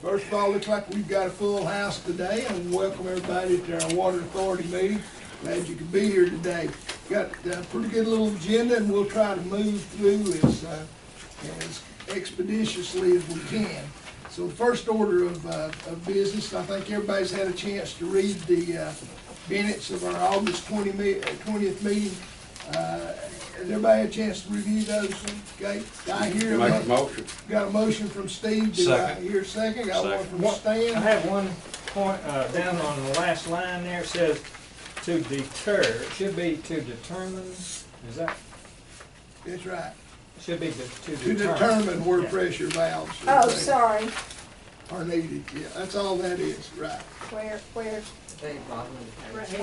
First of all, looks like we've got a full house today, and welcome everybody to our Water Authority meeting. Glad you could be here today. Got a pretty good little agenda, and we'll try to move through as expeditiously as we can. So the first order of business, I think everybody's had a chance to read the minutes of our August 20th meeting. Has everybody had a chance to review those? Okay, I hear Make a motion. Got a motion from Steve. Do I hear a second? Got one from Stan. I have one point down on the last line there. It says to deter. It should be to determine. Is that? That's right. It should be to determine where pressure valves sorry. are needed. Yeah, that's all that is. Right. Where?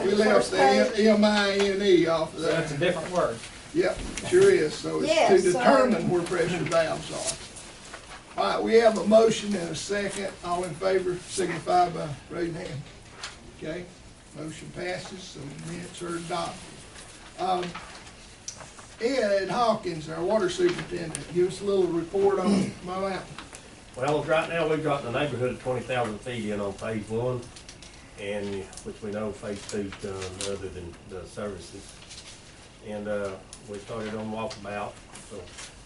We left the M-I-N-E off of So that. that's a different word. Yep, sure is. So it's Yes, to determine where pressure valves are. All right, we have a motion and a second. All in favor signify by raising hand. Okay, motion passes, so the minutes are adopted. Ed Hawkins, our water superintendent, give us a little report on my mountain. Well, right now we've got in the neighborhood of 20,000 feet in on phase one, and which we know phase two's done other than the services. And we started on walkabout, so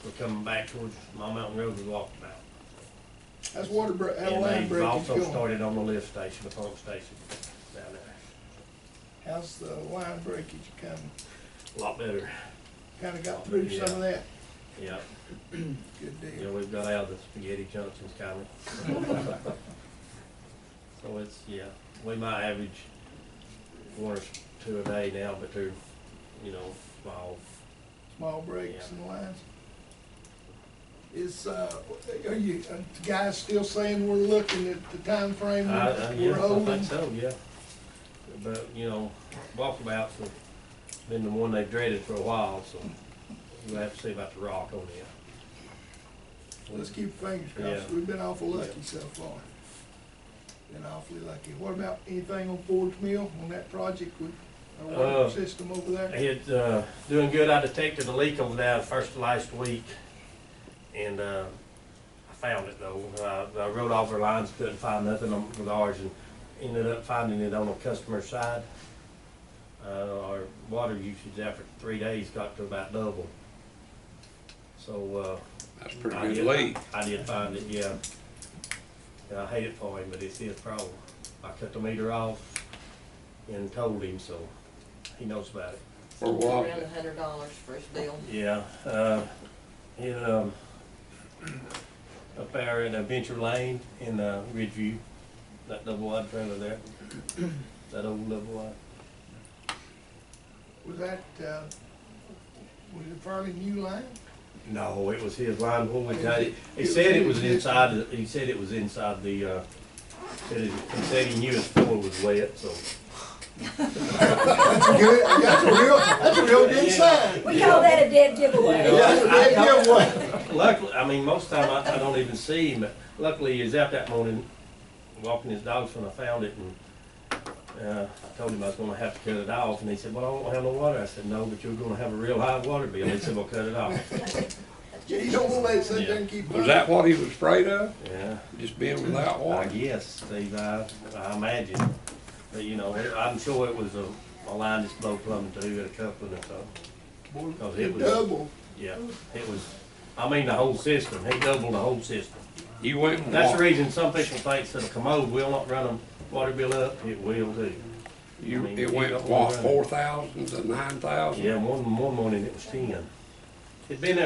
we're coming back towards my mountain road with walkabout. That's water line And they've breakage also going. started on the lift station, the pump station down there. How's the line breakage coming? A lot better. Kind of got through some of that. Yeah. Good Yeah, deal. we've got out of the spaghetti junctions coming. So it's, yeah, we might average one or two a day now, but they're, you know, small. Small breaks Yeah. in the lines. Are you guys still saying we're looking at the time frame Yeah, we're I holding? think so, yeah. But, you know, walkabouts have been the one they've dreaded for a while, so we'll have to see about the rock on it. Let's keep fingers crossed. Yeah. We've been awful lucky so far. Been awfully lucky. What about anything on Ford's Mill, on that project with our water system over there? It's doing good. I detected a leak over there the first of last week, and I found it though. I wrote off our lines, couldn't find nothing with ours, and ended up finding it on the customer side. Our water usage after 3 days got to about double. So That's a pretty good lead. I did find it, yeah. And I hate it for him, but it's his problem. I cut the meter off and told him, so he knows about it. For what? Around $100 for his bill. Yeah, up there in Venture Lane in Ridgeview, that double wide trailer there, that old double wide. Was that, was it fairly new line? No, it was his line when we got it. He said it was inside. He said it was inside the. He said he knew his floor was wet, so. That's good. That's a real good sign. We call that a dead giveaway. You know, That's a dead giveaway. Luckily, I mean, most of the time I don't even see him. But luckily, he was out that morning walking his dogs when I found it, and I told him I was going to have to cut it off, and he said, "Well, I won't have no water." I said, "No, but you're going to have a real high water bill." He said, "Well, cut it off." Yeah, you don't want to let it sit there and keep. Was that what he was afraid of? Yeah, Just being without I water? guess, Steve, I imagine. But, you know, I'm sure it was a line that's blow plumbing too, at a coupling or something. Cause it was, Double. yeah, it was, I mean, the whole system. He doubled the whole system. You went and That's the walked. reason some people think that a commode will not run a water bill up. It will too. It went, what, 4,000 to 9,000? Yeah, one morning it was 10. It'd been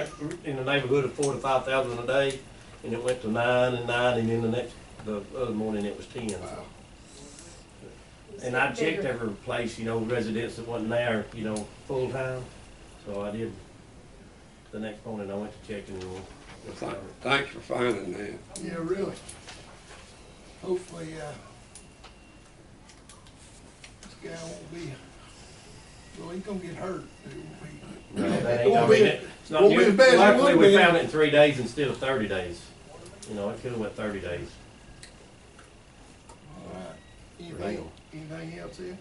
in the neighborhood of 4,000 to 5,000 a day, and it went to 9 and 9, and then the other morning it was 10. Wow. And I checked every place, you know, residents that wasn't there, you know, full time. So I did. The next morning I went to check and. Thanks for finding that. Yeah, really. Hopefully, this guy won't be, well, he's gonna get hurt. It won't be. No, that It ain't, I won't mean, be- it's not won't be new. as bad as it Luckily, would've we been. found it in 3 days instead of 30 days. You know, it could've went 30 days. All right. Right. Anything else here?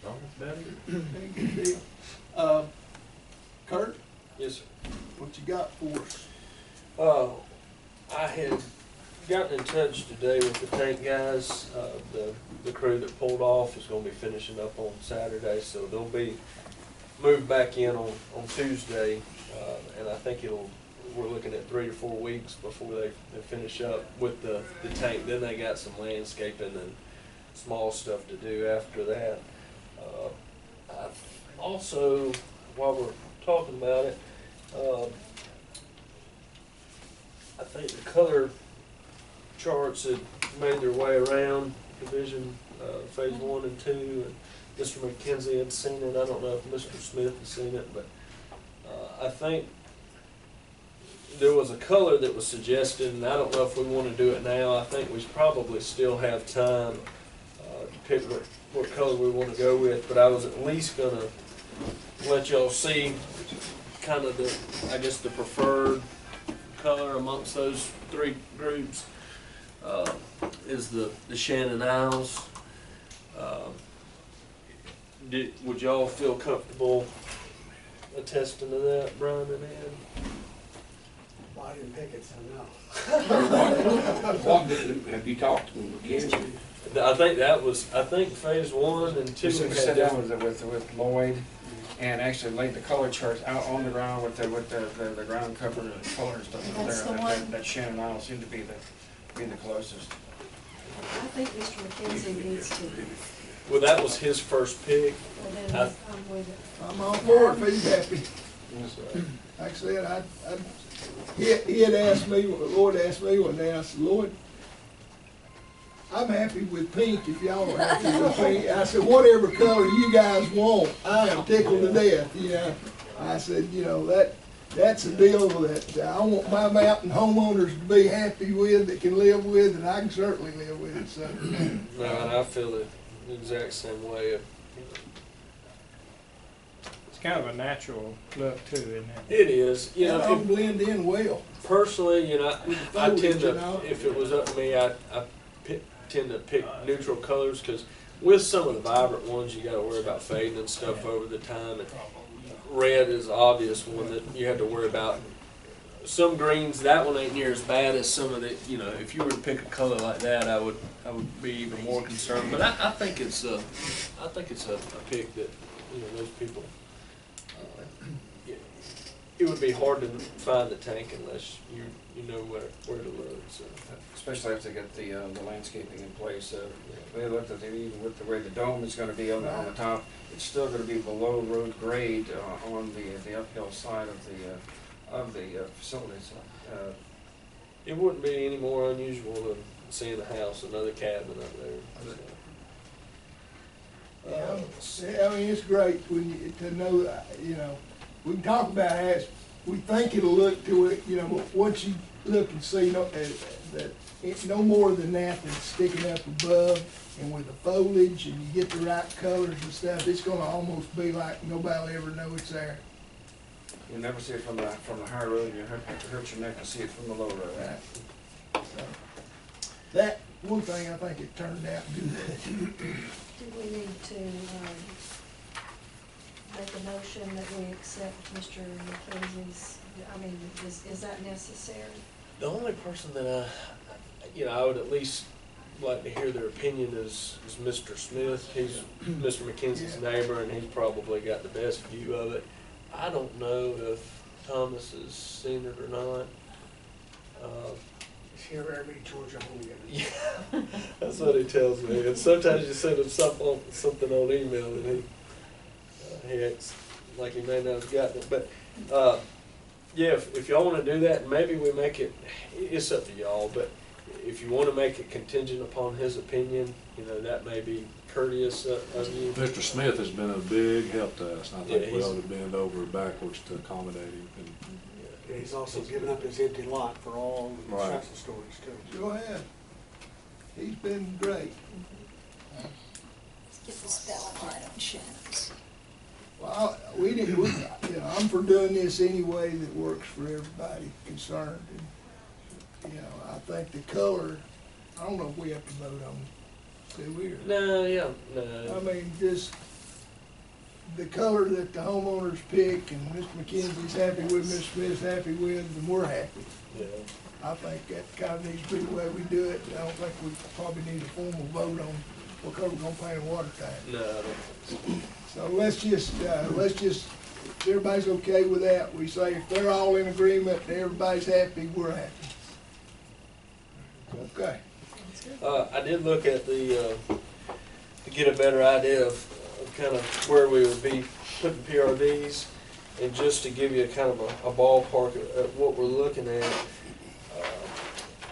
No, that's about it. Okay, good deal. Kurt, Yes, sir. what you got for us? I had gotten in touch today with the tank guys. The crew that pulled off is gonna be finishing up on Saturday, so they'll be moved back in on Tuesday. And I think we're looking at 3 to 4 weeks before they finish up with the tank. Then they got some landscaping and small stuff to do after that. Also, while we're talking about it, I think the color charts had made their way around Division Phase 1 and 2, and Mr. McKenzie had seen it. I don't know if Mr. Smith has seen it, but I think there was a color that was suggested, and I don't know if we want to do it now. I think we probably still have time to pick what color we want to go with, but I was at least going to let y'all see kind of I guess the preferred color amongst those 3 groups is the Shannon Isles. Would y'all feel comfortable attesting to that, Brian and Ed? Well, I didn't pick it, so no. Have you talked to them again? I think Phase 1 and 2 We had sat down different. with Lloyd and actually laid the color charts out on the ground with the ground cover and color and stuff over That's there. the And one? that Shannon Isle seemed to be the closest. I think Mr. McKenzie needs to, Well, that was his first pick. well then I'm with it. I'm all for it if he's happy. Like I said, he had asked me, Lloyd asked me one day, I said, Lloyd, I'm happy with pink if y'all are happy with pink. I said, whatever color you guys want, I am tickled to death, you know. I said, you know, that's a deal that I want my mountain homeowners to be happy with, that can live with, and I can certainly live with it, so. No, and I feel the exact same way. It's kind of a natural look too, isn't it? It is, you know. It'll blend in well. Personally, you know, I tend foliage, you to, know. if it was up to me, I tend to pick neutral colors, because with some of the vibrant ones, you got to worry about fading and stuff over the time. And red is the obvious one that you have to worry about. Some greens, that one ain't near as bad as some of the, you know, if you were to pick a color like that, I would be even more concerned. But I think it's a pick that, you know, those people. It would be hard to find the tank unless you know where to look. So. Especially if they get the landscaping in place. They looked at it, even with the way the dome is going to be on the top, it's still going to be below road grade on the uphill side of the facility. So, it wouldn't be any more unusual than seeing a house, another cabin up there. So. Yeah, I mean, it's great when to know, you know, we can talk about how we think it'll look to it, you know, but once you look and see that it's no more than that that's sticking up above, and with the foliage and you get the right colors and stuff, it's gonna almost be like nobody will ever know it's there. you'll never see it from the high road. You have to hurt your neck to see it from the low road. Right. So, that one thing I think it turned out good. Do we need to, make a motion that we accept Mr. McKenzie's, I mean, is that necessary? The only person that I would at least like to hear their opinion is Mr. Smith. He's Mr. McKenzie's neighbor, and he's probably got the best view of it. I don't know if Thomas has seen it or not. He's here every Georgia home game. Yeah, that's what he tells me. And sometimes you send him something on email, and he acts like he may not have gotten it. But yeah, if y'all want to do that, maybe we make it. It's up to y'all, but if you want to make it contingent upon his opinion, you know, that may be courteous of you. Mr. Smith has been a big help to us, and I think Yeah, we ought to bend over backwards to accommodate him. And Yeah, he's also given up his empty lot for all the Right. construction storage too. Go ahead. He's been great. Let's get the spelling right on Shannon's. Well, you know, I'm for doing this any way that works for everybody concerned. And, you know, I think the color, I don't know if we have to vote on it, do we? Or- No, yeah, I no. mean, just, the color that the homeowners pick and Mr. McKenzie's happy with, Mr. Smith's happy with, then we're happy. Yeah. I think that kind of needs to be the way we do it. I don't think we probably need a formal vote on what color we're gonna paint a water tank. No, I don't think so. So let's just, if everybody's okay with that, we say if they're all in agreement, and everybody's happy, we're happy. Okay. I did look at the, to get a better idea of kind of where we would be putting PRVs, and just to give you a kind of a ballpark of what we're looking at,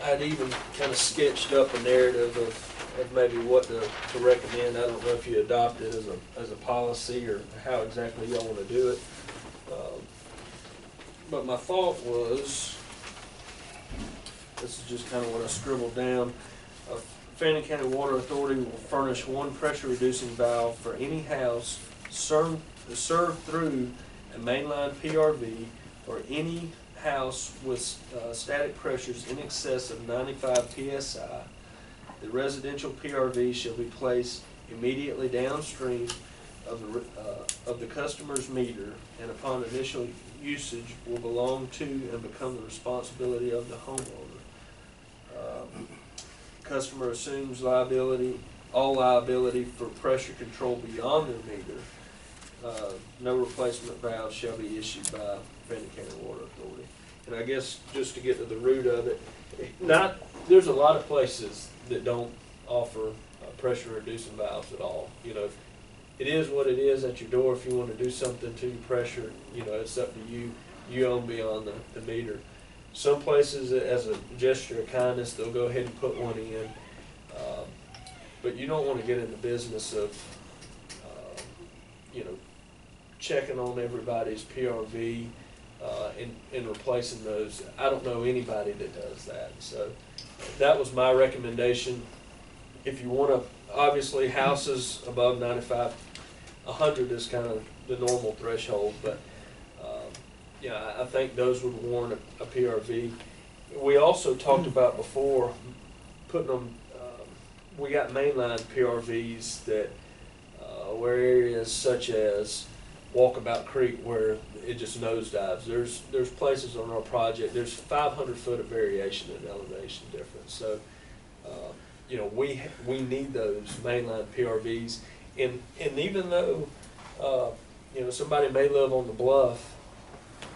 I'd even kind of sketched up a narrative of maybe what to recommend. I don't know if you adopt it as a policy or how exactly y'all want to do it. But my thought was, this is just kind of what I scribbled down. Fannin County Water Authority will furnish one pressure reducing valve for any house served through a mainline PRV or any house with static pressures in excess of 95 psi. The residential PRV shall be placed immediately downstream of the customer's meter, and upon initial usage will belong to and become the responsibility of the homeowner. Customer assumes all liability for pressure control beyond their meter. No replacement valve shall be issued by Fannin County Water Authority. And I guess just to get to the root of it, there's a lot of places that don't offer pressure reducing valves at all. You know, it is what it is at your door. If you want to do something to your pressure, you know, it's up to you. You own beyond the meter. Some places, as a gesture of kindness, they'll go ahead and put one in. But you don't want to get in the business of, you know, checking on everybody's PRV and replacing those. I don't know anybody that does that. So that was my recommendation. If you want to, obviously houses above 95, 100 is kind of the normal threshold, but yeah, I think those would warrant a PRV. We also talked about before putting them, we got mainline PRVs that where areas such as Walkabout Creek where it just nosedives. There's places on our project, there's 500 foot of variation in elevation difference. So, you know, we need those mainline PRVs. And even though, you know, somebody may live on the bluff,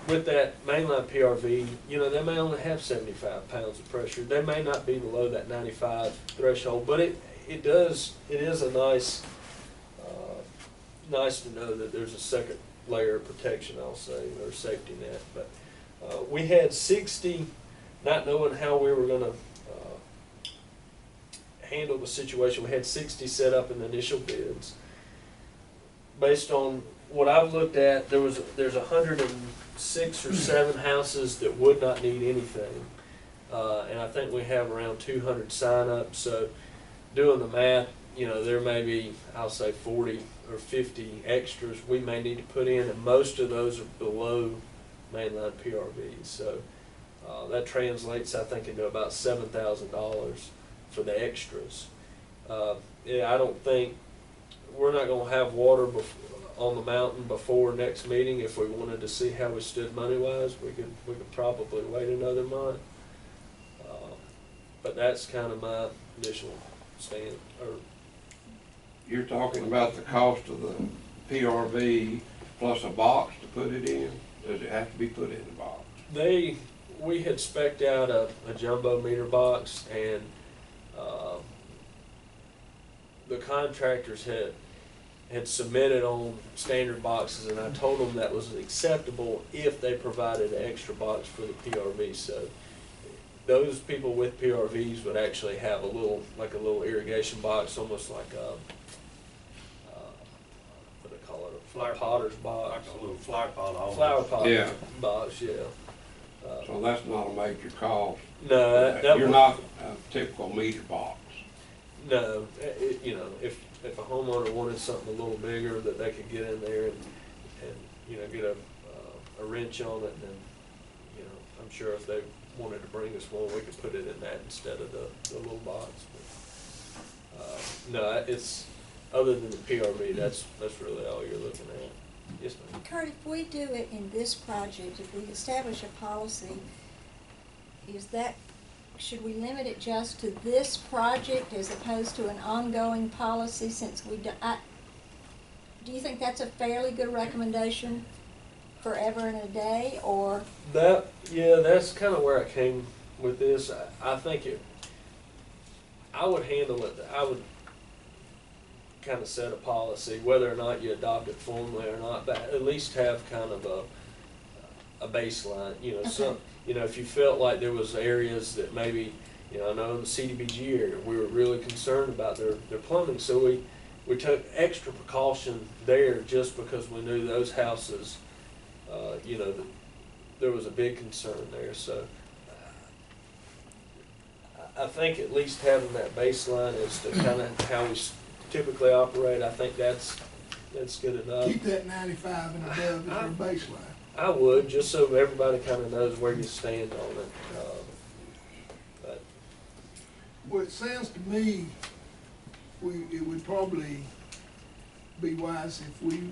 with that mainline PRV, you know, they may only have 75 pounds of pressure. They may not be below that 95 threshold, but it is a nice to know that there's a second layer of protection, I'll say, or safety net. But we had 60, not knowing how we were going to handle the situation. We had 60 set up in the initial bids. Based on what I've looked at, there's 106 or 7 houses that would not need anything, and I think we have around 200 sign-ups. So, doing the math, you know, there may be, I'll say, 40 or 50 extras we may need to put in, and most of those are below mainline PRVs. So that translates, I think, into about $7,000 for the extras. Yeah, I don't think we're not going to have water on the mountain before next meeting. If we wanted to see how we stood money-wise, we could probably wait another month. But that's kind of my initial stand. You're talking about the cost of the PRV plus a box to put it in? Does it have to be put in a box? We had spec'd out a jumbo meter box, and the contractors had submitted on standard boxes, and I told them that was acceptable if they provided an extra box for the PRV. So those people with PRVs would actually have a little irrigation box, almost like a what do they call it, a potter's box, Like a little flower pot. Almost. Flower pot Yeah. box, yeah. So that's not a major cost. No, that You're would- not a typical meter box. No, you know, if a homeowner wanted something a little bigger that they could get in there and you know, get a wrench on it, then, you know, I'm sure if they wanted to bring us one, we could put it in that instead of the little box. But, no, other than the PRV, that's really all you're looking at. Yes, ma'am. Kurt, if we do it in this project, if we establish a policy, should we limit it just to this project as opposed to an ongoing policy since do you think that's a fairly good recommendation forever and a day, or? That's kind of where I came with this. I think I would handle it, I would kind of set a policy, whether or not you adopt it formally or not, but at least have kind of a baseline, Okay. If you felt like there was areas that maybe, I know in the CDBG area, we were really concerned about their plumbing, so we took extra precaution there just because we knew those houses, there was a big concern there, so I think at least having that baseline as to kind of how we typically operate, I think that's good enough. Keep that 95 and above as your baseline. I would, just so everybody kind of knows where you stand on it. But Well, it sounds to me, it would probably be wise if we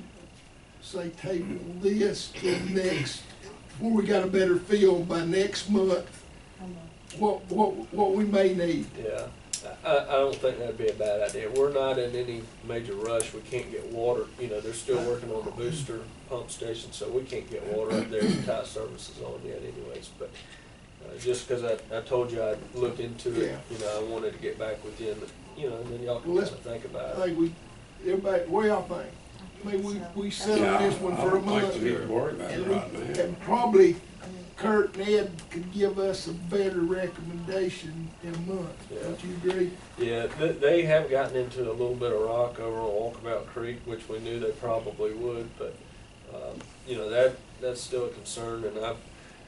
say table this till next, before we got a better feel by next month, what we may need. yeah, I don't think that'd be a bad idea. We're not in any major rush. We can't get water. They're still working on the booster pump station, so we can't get water up there to tie services on yet anyways. But just because I told you I'd look into it, I wanted to get back with you, and then y'all can Well, kind of think about I it. think everybody, what y'all think? Maybe we settle Yeah, this one I for a don't think month. we need to worry about it right now. And probably Kurt and Ed could give us a better recommendation in a month. Yeah. Don't you agree? Yeah, they have gotten into a little bit of rock over on Walkabout Creek, which we knew they probably would, but, that's still a concern, and I've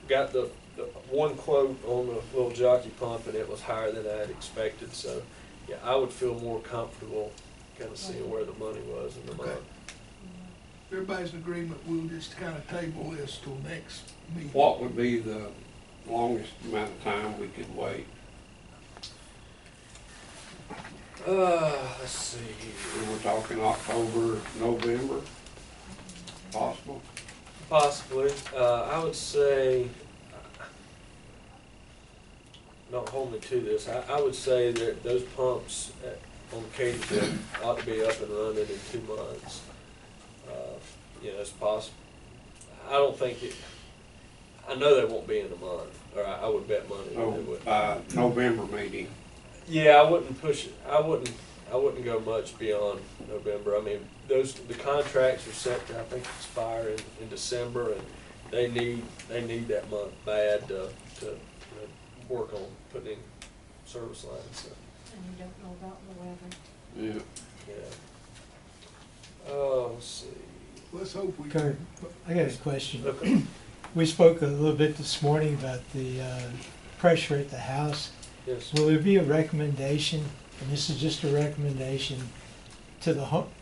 got the one quote on the little jockey pump, and it was higher than I had expected, so, yeah, I would feel more comfortable kind of seeing where the money was in the month. Okay. If everybody's in agreement, we'll just kind of table this till next meeting. What would be the longest amount of time we could wait? Let's see. We're talking October, November, possible? Possibly. I would say, don't hold me to this, I would say that those pumps on Katie's ought to be up and running in 2 months. It's possible. I don't think I know they won't be in a month, or I would bet money that Oh, they would. November meeting. Yeah, I wouldn't push it. I wouldn't go much beyond November. I mean, the contracts are set to, I think, expire in December, and they need that month bad to work on putting in service lines. So, And you don't know about the weather. Yeah. yeah. Oh, let's see. Let's hope we Kurt, can. I got a question. Okay. We spoke a little bit this morning about the pressure at the house. Yes. Will there be a recommendation, and this is just a recommendation, to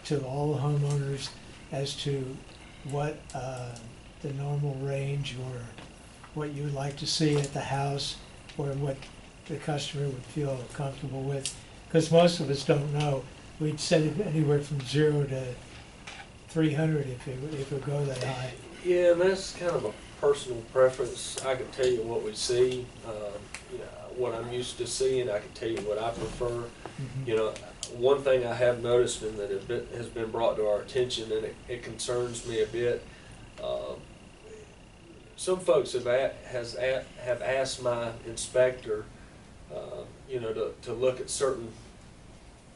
to all the homeowners as to what the normal range or what you would like to see at the house, or what the customer would feel comfortable with? Because most of us don't know. We'd set it anywhere from 0 to 300 if it would go that high. Yeah, and that's kind of a personal preference. I can tell you what we see, what I'm used to seeing. I can tell you what I prefer. One thing I have noticed, and that has been brought to our attention, and it concerns me a bit. Some folks have asked my inspector, to look at certain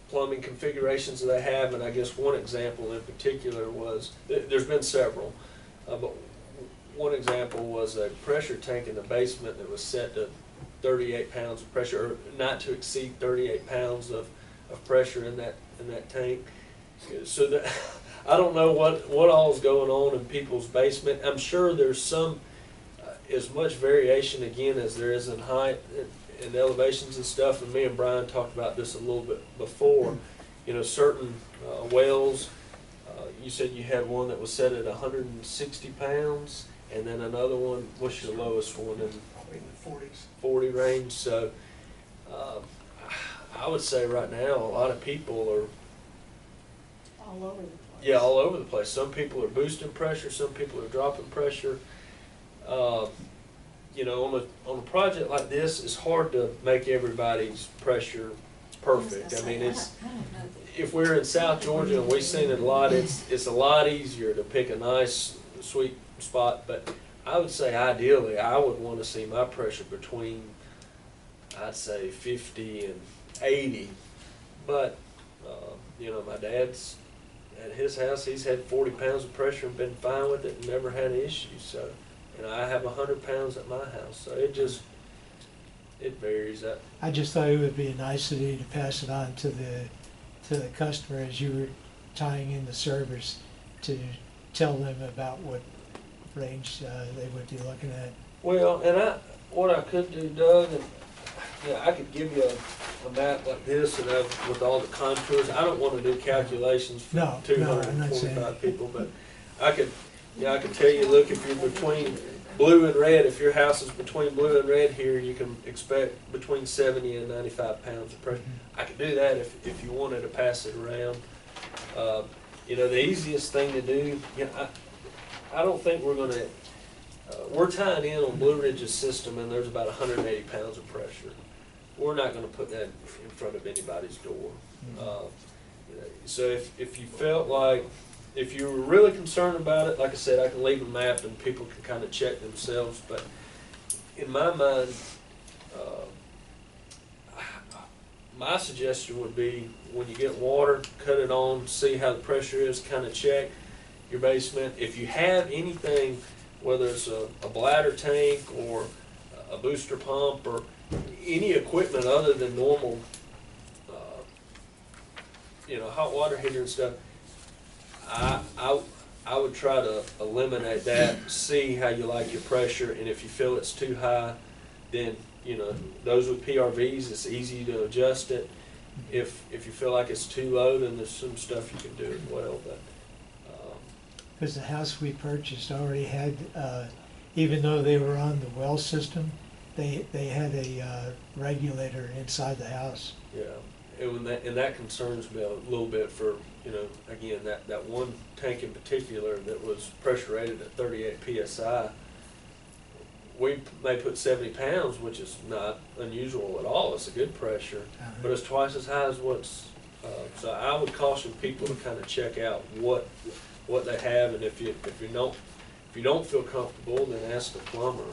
plumbing configurations that they have, and I guess one example in particular was, there's been several, but one example was a pressure tank in the basement that was set to 38 pounds of pressure, or not to exceed 38 pounds of pressure in that tank. So that I don't know what all is going on in people's basement. I'm sure there's some as much variation again as there is in height and elevations and stuff. And me and Brian talked about this a little bit before. Certain wells. You said you had one that was set at 160 pounds, and then another one. What's your lowest one? In the 40s. 40 range. So I would say right now a lot of people all over the place. Yeah, all over the place. Some people are boosting pressure, some people are dropping pressure. You know, on a project like this, it's hard to make everybody's pressure perfect. I mean, it's, I don't know that- if we're in South Georgia and we've seen it a lot, it's a lot easier to pick a nice, sweet spot. But I would say ideally, I would want to see my pressure between, I'd say 50 and 80. But, you know, my dad's, at his house, he's had 40 pounds of pressure and been fine with it and never had issues. So, and I have 100 pounds at my house. So it varies. I just thought it would be a nicety to pass it on to the customer as you were tying in the service, to tell them about what range they would be looking at. Well, and what I could do, Doug, and yeah, I could give you a map like this and with all the contours. I don't want to do calculations for No, I'm not saying 225 people, but I could tell you, look, if you're between blue and red, if your house is between blue and red here, you can expect between 70 and 95 pounds of pressure. I could do that if you wanted to pass it around. You know, the easiest thing to do, you know, I don't think we're going to, we're tying in on Blue Ridge's system and there's about 180 pounds of pressure. We're not going to put that in front of anybody's door. You know, so if you felt like, if you were really concerned about it, like I said, I can leave a map and people can kind of check themselves. But in my mind, my suggestion would be when you get water, cut it on, see how the pressure is, kind of check your basement. If you have anything, whether it's a bladder tank or a booster pump or any equipment other than normal, you know, hot water heater and stuff, I would try to eliminate that, see how you like your pressure, and if you feel it's too high, then, you know, those with PRVs, it's easy to adjust it. If you feel like it's too low, then there's some stuff you can do as well. But Because the house we purchased already had, even though they were on the well system, they had a regulator inside the house. yeah, and that concerns me a little bit for, you know, again, that one tank in particular that was pressure rated at 38 psi. We may put 70 pounds, which is not unusual at all. It's a good pressure, but it's twice as high as what's. So I would caution people to kind of check out what they have, and if you don't feel comfortable, then ask the plumber.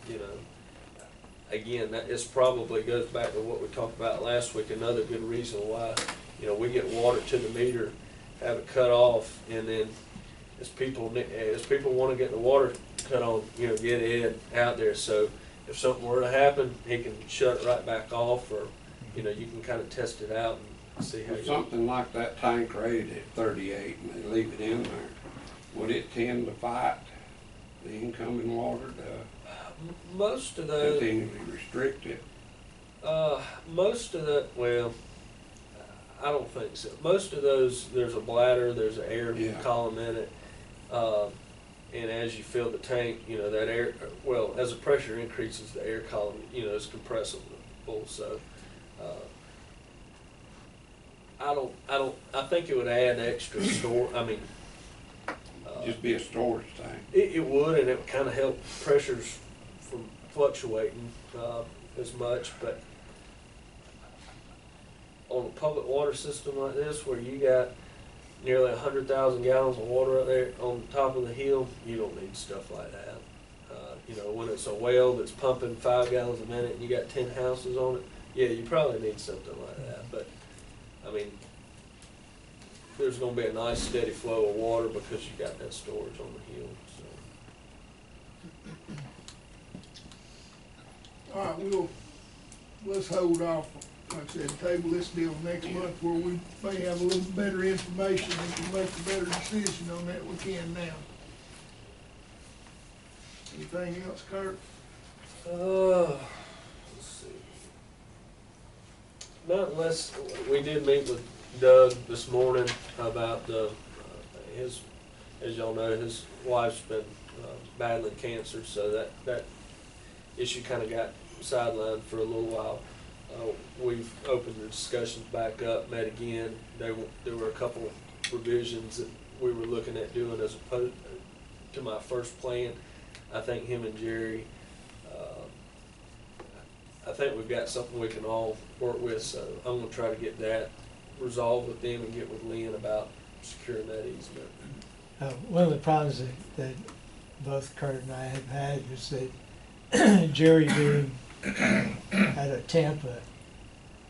You know, again, this probably goes back to what we talked about last week. Another good reason why, you know, we get water to the meter, have it cut off, and then as people want to get the water cut on, you know, get Ed out there. So if something were to happen, he can shut it right back off, or, you know, you can kind of test it out and see how If you. something like that tank rated at 38 and they leave it in there, would it tend to fight the incoming water to Most of those. continually restrict it? Most of the, well, I don't think so. Most of those, there's a bladder, there's an air column in it. And as you fill the tank, you know, that air, well, as the pressure increases, the air column, you know, is compressible. So, I think it would add extra Just be a storage tank. It would, and it would kind of help pressures from fluctuating as much. But on a public water system like this, where you got nearly 100,000 gallons of water up there on top of the hill, you don't need stuff like that. You know, when it's a well that's pumping 5 gallons a minute and you got 10 houses on it, yeah, you probably need something like that. But I mean, there's going to be a nice steady flow of water because you got that storage on the hill. So. All right, let's hold off, like I said, table this deal next month where we may have a little better information and can make a better decision on that we can now. Anything else, Kurt? Let's see. Not unless, we did meet with Doug this morning about his, as y'all know, his wife's been battling cancer, so that issue kind of got sidelined for a little while. We've opened the discussions back up, met again. There were a couple revisions that we were looking at doing as opposed to my first plan. I think him and Jerry, I think we've got something we can all work with, so I'm gonna try to get that resolved with them and get with Lynn about securing that easement. One of the problems that both Kurt and I have had is that Jerry being out of Tampa,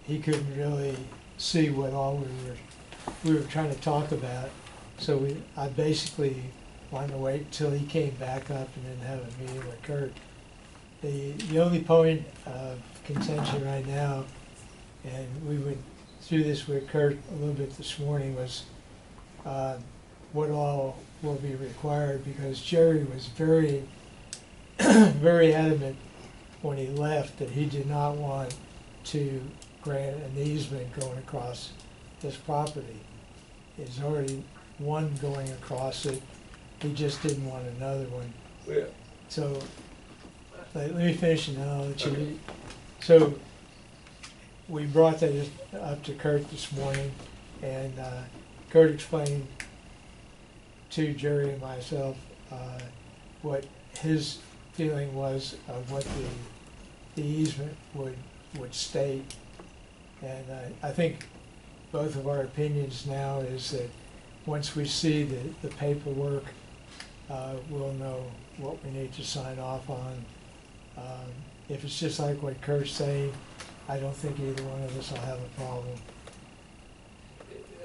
he couldn't really see what all we were trying to talk about. So I basically wanted to wait until he came back up and then have a meeting with Kurt. The only point of contention right now, and we went through this with Kurt a little bit this morning, was what all will be required, because Jerry was very, very adamant when he left that he did not want to grant an easement going across this property. There's already one going across it, he just didn't want another one. Yeah. So, let me finish and then I'll let you. Okay. So, we brought that up to Kurt this morning, and Kurt explained to Jerry and myself what his feeling was of what the easement would state. And I think both of our opinions now is that once we see the paperwork, we'll know what we need to sign off on. If it's just like what Kurt's saying, I don't think either one of us will have a problem.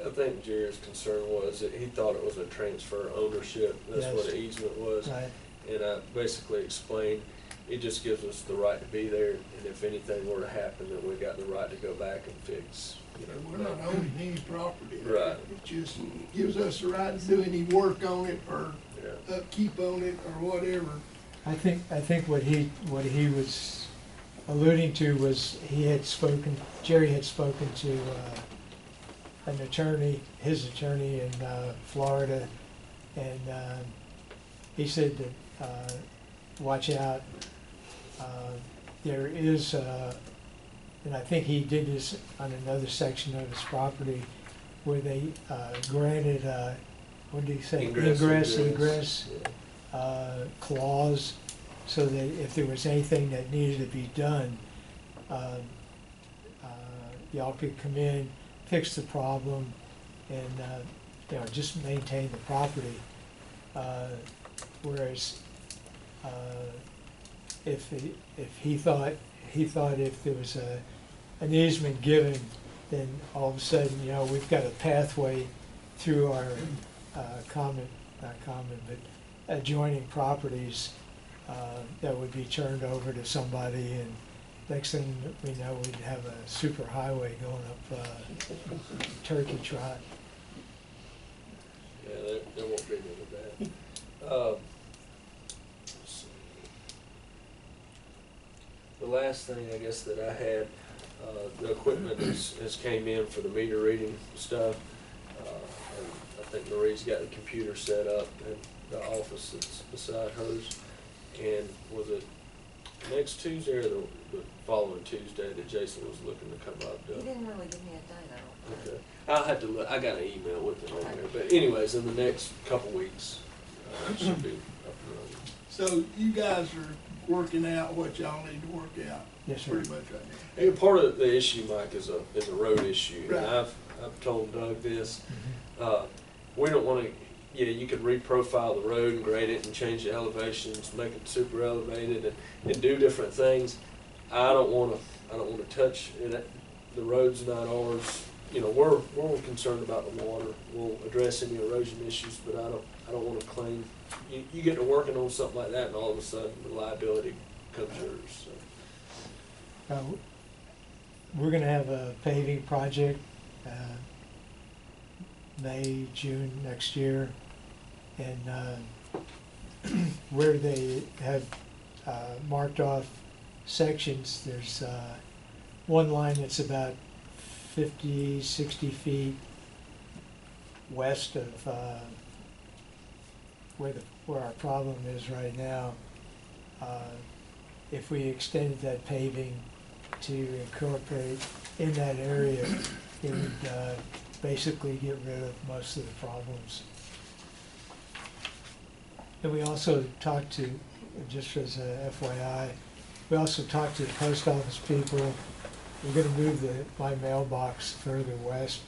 I think Jerry's concern was that he thought it was a transfer ownership. That's Yes. what an easement was. Right. And I basically explained, it just gives us the right to be there, and if anything were to happen, then we got the right to go back and fix, you know. We're not owning any property. Right. It just gives us the right to do any work on it or Yeah. upkeep on it or whatever. I think what he was alluding to was Jerry had spoken to an attorney, his attorney in Florida, and he said that watch out. There is, and I think he did this on another section of his property where they granted, what did he say? Egress clause, so that if there was anything that needed to be done, y'all could come in, fix the problem, and just maintain the property. Whereas if he thought if there was an easement given, then all of a sudden, we've got a pathway through our adjoining properties that would be turned over to somebody, and next thing we know, we'd have a super highway going up Turkey Trot. Yeah, there won't be none of that. Let's see. The last thing I guess that I had, the equipment has came in for the meter reading stuff. And I think Marie's got the computer set up in the office that's beside hers. And was it next Tuesday or the following Tuesday that Jason was looking to come up? He didn't really give me a date, I don't think. Okay. I'll have to look. I got an email with it on there. But anyways, in the next couple weeks, it should be up and running. So you guys are working out what y'all need to work out. Yes, sir. Pretty much right now. And part of the issue, Mike, is a road issue. Right. And I've told Doug this. We don't want to. Yeah, you could reprofile the road and grade it and change the elevations, make it super elevated, and do different things. I don't want to touch it. The road's not ours. We're concerned about the water. We'll address any erosion issues, but I don't want to claim. You get to working on something like that, and all of a sudden the liability becomes yours. So. We're going to have a paving project May, June next year, and where they have marked off sections, there's one line that's about 50, 60 feet west of where our problem is right now. If we extended that paving to incorporate in that area, it would basically get rid of most of the problems. And we also talked to, just as a FYI, we also talked to the post office people. We're gonna move my mailbox further west.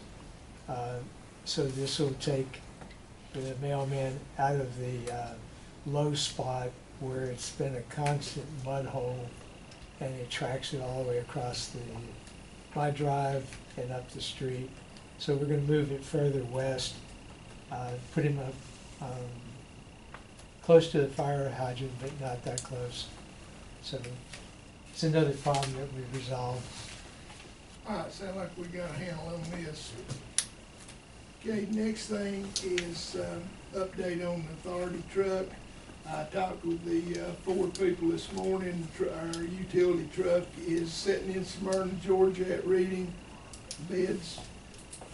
So this will take the mailman out of the low spot where it's been a constant mud hole, and it tracks it all the way across my drive and up the street. So we're gonna move it further west, put him up close to the fire hydrant, but not that close. So it's another problem that we resolved. All right, sound like we got a handle on this. Okay, next thing is update on the authority truck. I talked with the 4 people this morning. Our utility truck is sitting in Smyrna, Georgia at Reading. Beds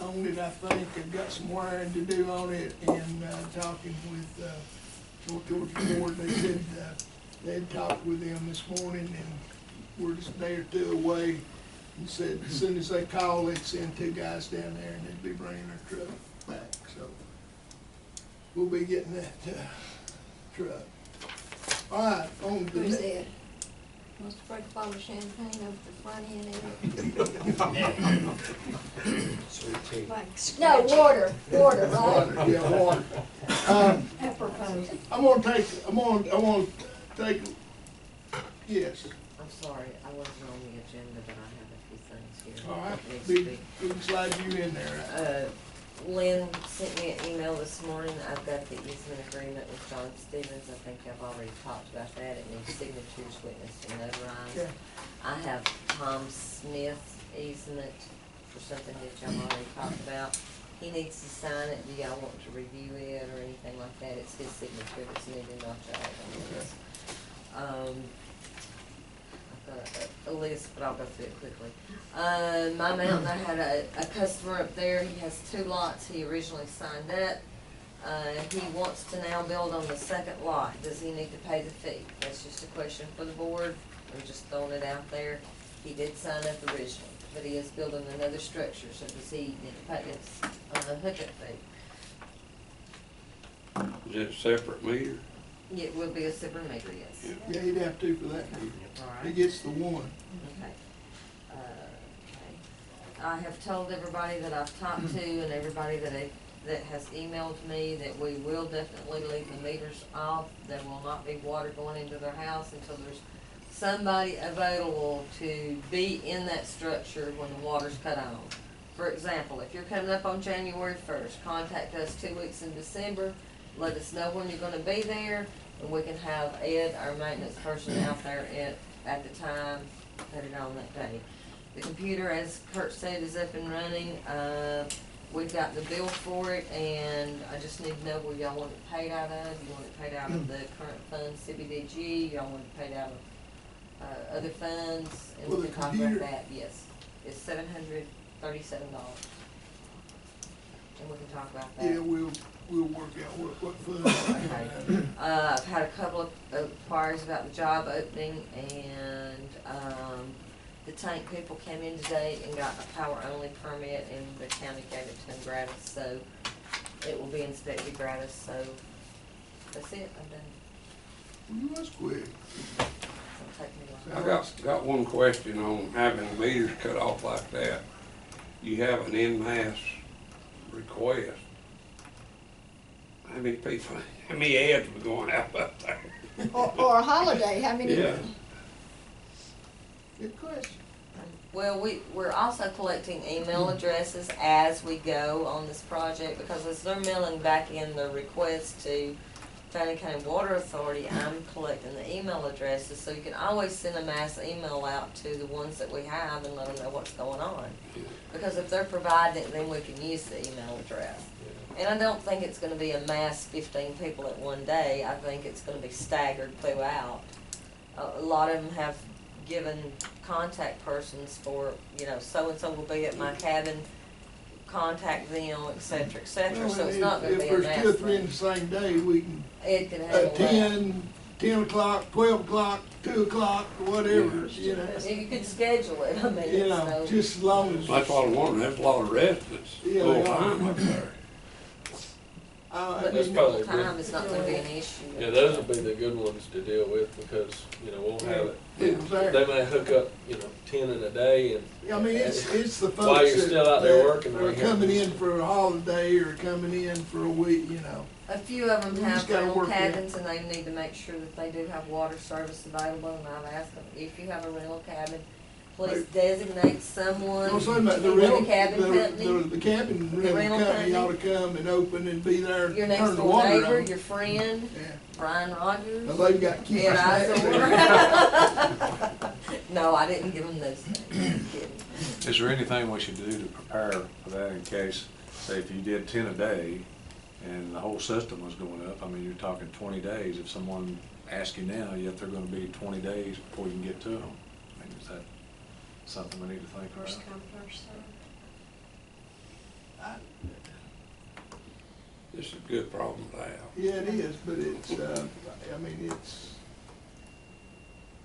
on it, I think. I've got some wiring to do on it, and talking with North Georgia Board, they said they'd talked with them this morning, and we're just a day or 2 away. And said as soon as they call, they'd send 2 guys down there, and they'd be bringing their truck back. So we'll be getting that truck. All right, on the Who's that? Wants to break a bottle of champagne over the front end of it. Sweet tea. Like No, scratch. water, right? water, yeah, water. Apropos. I'm gonna take, yes, I'm sorry, I wasn't on the agenda, but I have a few things here. all right, that needs to we be- can slide you in there. Lynn sent me an email this morning. I've got the easement agreement with John Stevens. I think I've already talked about that. It needs signatures, witnessed, and notarized. Okay. I have Tom Smith easement for something that y'all already talked about. He needs to sign it. Do y'all want to review it or anything like that? It's his signature that's needed, not y'all's. I've got a list, but I'll go through it quickly. My mountain, I had a customer up there. He has 2 lots. He originally signed up. He wants to now build on the 2nd lot. Does he need to pay the fee? That's just a question for the board. I'm just throwing it out there. He did sign up originally, but he is building another structure, so does he need to pay this hookup fee? Is it a separate meter? It will be a separate meter, yes. Yeah, you'd have to for that meter. All He right. gets the 1. Okay. Okay. I have told everybody that I've talked to and everybody that has emailed me that we will definitely leave the meters off. There will not be water going into their house until there's somebody available to be in that structure when the water's cut on. For example, if you're coming up on January 1st, contact us 2 weeks in December. Let us know when you're gonna be there, and we can have Ed, our maintenance person, out there at the time, put it on that day. The computer, as Kurt said, is up and running. We've got the bill for it, and I just need to know where y'all want it paid out of. You want it paid out of the current fund, CBDG, y'all want it paid out of other funds, and Well, we the can talk computer- about that, yes. It's $737. And we can talk about that. Yeah, we'll work out what funds. Okay. I've had a couple of inquiries about the job opening, and the tank people came in today and got a power-only permit, and the county gave it to them gratis, so it will be inspected gratis, so that's it, I'm done. You was quick. Don't take me long. I got one question on having meters cut off like that. You have an en masse request. How many people, how many ads were going out up there? Or a holiday, how many? Yeah. Good question. Well, we're also collecting email addresses as we go on this project, because as they're mailing back in the request to Fannin County Water Authority, I'm collecting the email addresses, so you can always send a mass email out to the ones that we have and let them know what's going on. Because if they're providing it, then we can use the email address. And I don't think it's gonna be a mass 15 people at one day. I think it's gonna be staggered throughout. A lot of them have given contact persons for, so-and-so will be at my cabin, contact them, et cetera, so it's not gonna be a If mass there's 2 or 3 in thing. the same day, we can It can handle that. attend 10 o'clock, 12 o'clock, 2 o'clock, whatever, you know. You could schedule it, I mean, You it's know, no. just as long as. That's what I'm wondering, there's a lot of residents Yeah, full they are. time up there. I But That's mean, probably full time is not gonna be an issue. Yeah, those would be the good ones to deal with because, we'll have it. It's there. They may hook up, 10 in a day and I mean, it's the folks. While you're that- still out there that working, Are they have- coming in for a holiday or coming in for a week, A few of them We have just gotta rental work that. cabins and they need to make sure that they do have water service available, and I've asked them, if you have a rental cabin, please designate someone I'm saying about the with rental, a cabin company. the cabin rental rental company company. ought to come and open and be there, Your turn next the door water neighbor, on. your friend, Yeah, Brian Rogers, well, they've got keys. Ed Izor. No, I didn't give them those names, just kidding. Is there anything we should do to prepare for that in case, say if you did 10 a day and the whole system was going up, I mean, you're talking 20 days. If someone asks you now, yet they're gonna be 20 days before you can get to them. I mean, is that something we need to think about? First come, first served. This is a good problem to have. Yeah, it is, but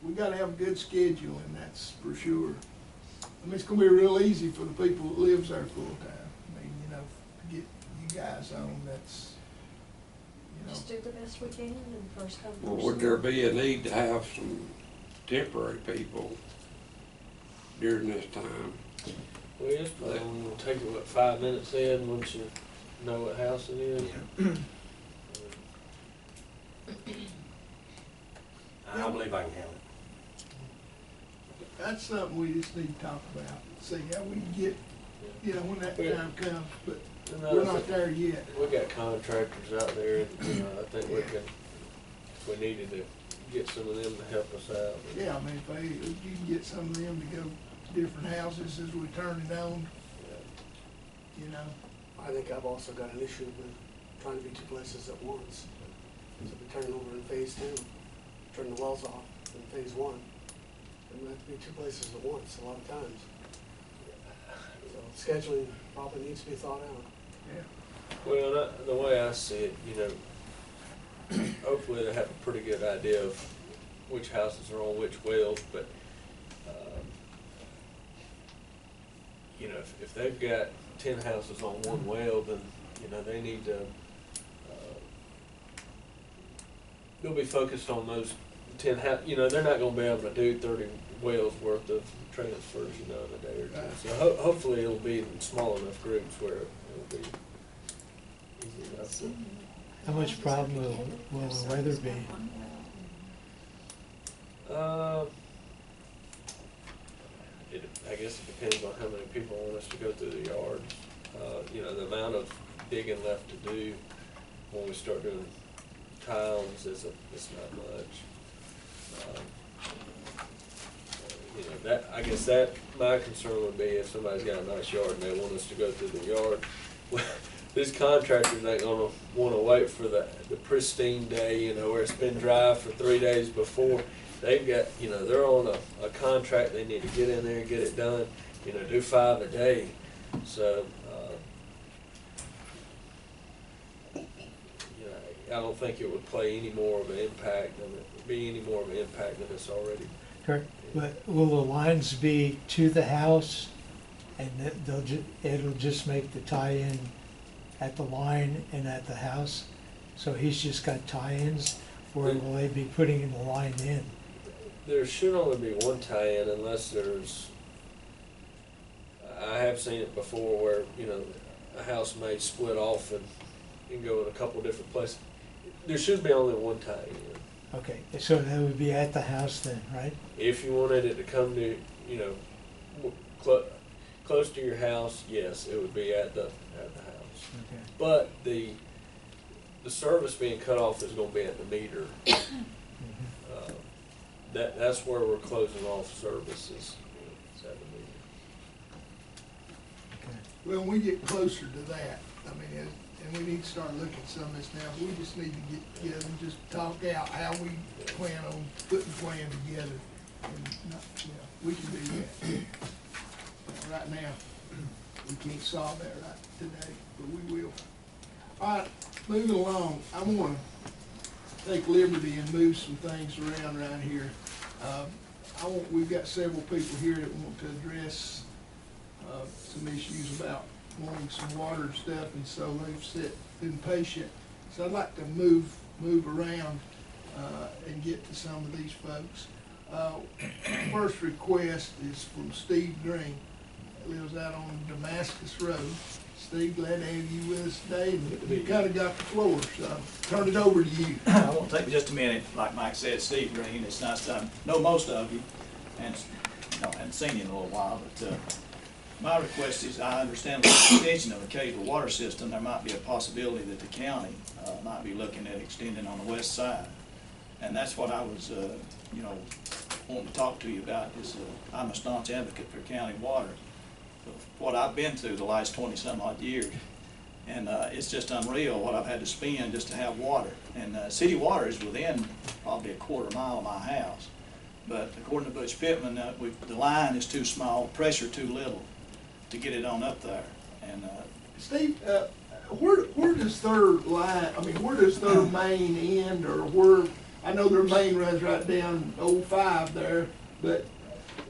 we gotta have a good schedule, and that's for sure. I mean, it's gonna be real easy for the people that lives there full time. I mean, to get you guys on, that's, Just do the best we can and first come, Well, first would there served. be a need to have some temporary people during this time? well, it's probably only gonna take you, 5 minutes in once you know what house it is. I believe I can handle it. that's something we just need to talk about, see how we can get, when that time comes, but we're not there yet. We got contractors out there, and, I think we can, if we needed to get some of them to help us out. Yeah, I mean, if you can get some of them to go to different houses as we turn it on, I think I've also got an issue with trying to be two places at once. So we turn over in phase 2, turn the wells off in phase 1, and we have to be two places at once a lot of times. So scheduling probably needs to be thought out. Well, the way I see it, hopefully they have a pretty good idea of which houses are on which wells, but, if they've got 10 houses on one well, then, they need to, they'll be focused on those 10 they're not gonna be able to do 30 wells worth of transfers, in a day or two. So hopefully it'll be in small enough groups where it'll be easy enough to. How much problem will the weather be? I guess it depends on how many people want us to go through the yards. The amount of digging left to do when we start doing tiles it's not much. I guess my concern would be if somebody's got a nice yard and they want us to go through the yard. These contractors ain't gonna wanna wait for the pristine day, where it's been dry for 3 days before. They've got, they're on a contract, they need to get in there and get it done, do 5 a day. So, I don't think it would play any more of an impact than it's already. Correct. But will the lines be to the house, and it'll just make the tie-in at the line and at the house? So he's just got tie-ins, or will they be putting the line in? There should only be one tie-in unless I have seen it before where, a house may split off and go in a couple different places. There should be only one tie-in. Okay, so that would be at the house then, right? If you wanted it to come to, close to your house, yes, it would be at the house. Okay. But the service being cut off is gonna be at the meter. That's where we're closing off services, is at the meter. Okay. Well, when we get closer to that, and we need to start looking at some of this now, we just need to get together and just talk out how we plan on putting the plan together. And we can do that. Right now, we can't solve that right today, but we will. All right, moving along, I wanna take liberty and move some things around here. We've got several people here that want to address, some issues about wanting some water and stuff, and so they've been patient. So I'd like to move around, and get to some of these folks. First request is from Steve Green, that lives out on Damascus Road. Steve, glad to have you with us today, and you kinda got the floor, so I'll turn it over to you. I won't take just a minute. Like Mike said, Steve Green, it's nice to know most of you, and I haven't seen you in a little while, but my request is, I understand with the extension of the cable water system, there might be a possibility that the county might be looking at extending on the west side. And that's what I was, wanting to talk to you about, is I'm a staunch advocate for county water. What I've been through the last 20-some odd years, and it's just unreal what I've had to spend just to have water. And city water is within probably a quarter mile of my house. But according to Butch Pittman, the line is too small, pressure too little to get it on up there. And Steve, where does their line, where does their main end, or where, I know their main runs right down 05 there, but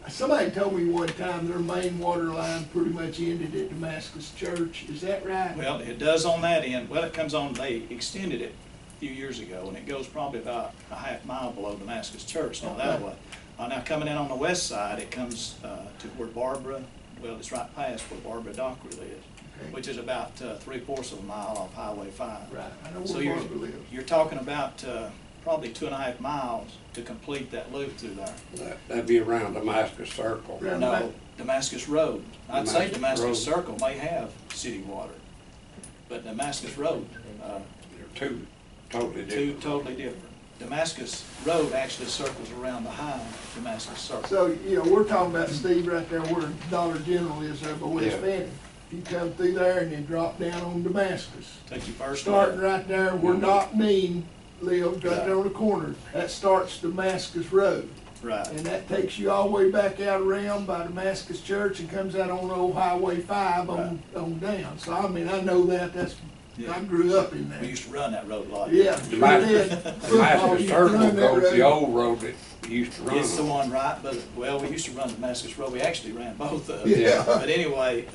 somebody told me one time their main water line pretty much ended at Damascus Church. Is that right? well, it does on that end. Well, it comes on, they extended it a few years ago, and it goes probably about a half mile below Damascus Church, now that way. Now coming in on the west side, it comes to where Barbara, well, it's right past where Barbara Dockery lives, which is about 3/4 of a mile off Highway 5. Right, I know So where Barbara lives. you're talking about probably 2.5 miles to complete that loop through there. That'd be around Damascus Circle. Right. No, Damascus Road. I'd say Damascus Damascus Road. Circle may have city water, but Damascus Road, They're two totally two different. totally different. Damascus Road actually circles around behind Damascus Circle. So, we're talking about Steve right there where Dollar General is there by West Yeah. Fannin. You come through there and then drop down on Damascus. Take you first. Starting right there where Not Mean lives, right Right. there on the corner. That starts Damascus Road. Right. And that takes you all the way back out around by Damascus Church and comes out on old Highway 5 on down. So, I know that, Yeah. I grew up in We that. used to run that road a lot. Yeah, sure did. Football, Damascus you Circle run that goes the road. old road that you used to run It's the on. one right, but, well, we used to run Damascus Road. We actually ran both of them. Yeah. But anyway,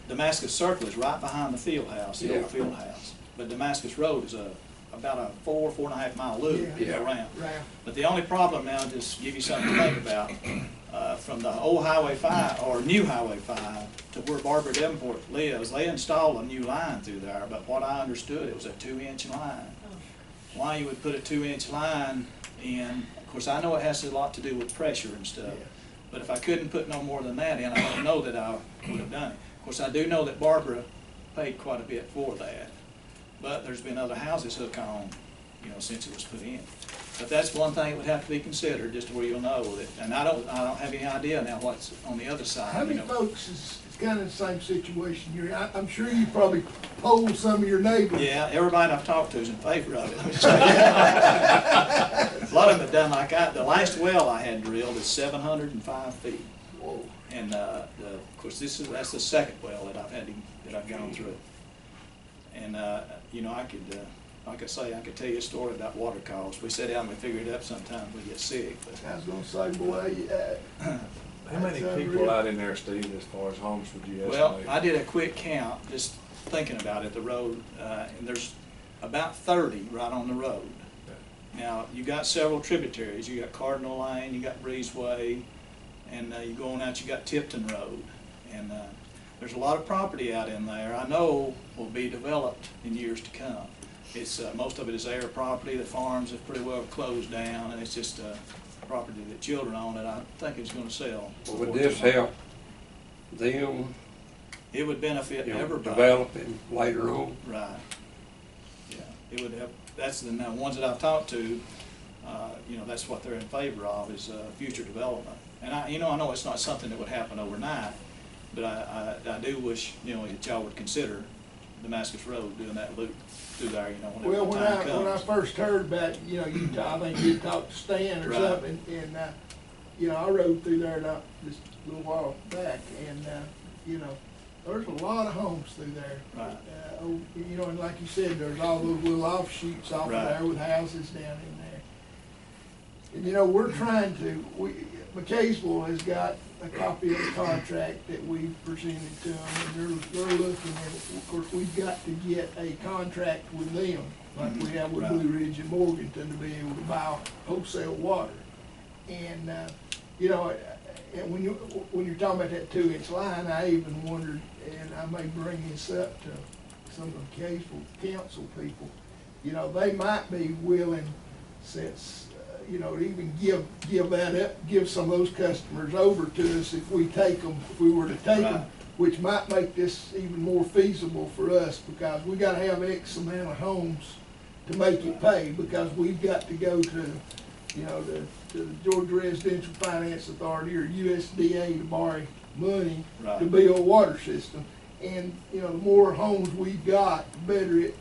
Damascus Circle is right behind the field house, the Yeah. old field house. But Damascus Road is about a 4.5 mile loop to Yeah. go around. Right. But the only problem now, just to give you something to think about, from the old Highway 5, or new Highway 5, to where Barbara Davenport lives, they installed a new line through there, but what I understood, it was a 2-inch line. Why you would put a 2-inch line in, of course, I know it has a lot to do with pressure and stuff, Yeah. but if I couldn't put no more than that in, I don't know that I would have done it. Of course, I do know that Barbara paid quite a bit for that, but there's been other houses hook on, since it was put in. But that's one thing that would have to be considered, just where you'll know that, and I don't have any idea now what's on the other side. How many folks is kind of the same situation you're in? I'm sure you probably polled some of your neighbors. Yeah, everybody I've talked to is in favor of it. Let me tell you. A lot of them have done like the last well I had drilled is 705 feet. Whoa. And, of course, that's the second well that I've gone through. And, like I say, I could tell you a story about water costs. We sit down and we figure it up sometimes, we get sick, but. I was gonna say, boy, How many That's people unreal. out in there, Steve, as far as homes would you Well, estimate? I did a quick count, just thinking about it, the road, and there's about 30 right on the road. Now, you got several tributaries. You got Cardinal Lane, you got Breezeway, and you go on out, you got Tipton Road. And there's a lot of property out in there I know will be developed in years to come. It's most of it is air property. The farms have pretty well closed down, and it's just property that children own that I think is going to sell. Well, would this help them, It would benefit everybody. developing later on? Right. Yeah, it would have, that's the ones that I've talked to, that's what they're in favor of, is future development. And I know it's not something that would happen overnight, but I do wish, that y'all would consider Damascus Road, doing that loop through there, whenever well, the time when I comes. first heard about, I think you talked to Stan or Right. something, and I rode through there not just a little while back, and, there's a lot of homes through there. Right. You know, and like you said, there's all those little offshoots off of Right. there with houses down in there. And you know, we're trying to, McCaysville has got a copy of the contract that we presented to them, and they're looking at it. Of course, we've got to get a contract with them, like we have with Right. Blue Ridge and Morganton, to be able to buy wholesale water. And, you know, and when you're talking about that 2-inch line, I even wondered, and I may bring this up to some of the Kaysville council people, you know, they might be willing, since, you know, to even give that up, give some of those customers over to us if we take them, if we were to take them, Right. which might make this even more feasible for us, because we gotta have X amount of homes to make it pay, because we've got to go to, you know, to the Georgia Residential Finance Authority or USDA to borrow money Right. to build a water system. And, you know, the more homes we've got, the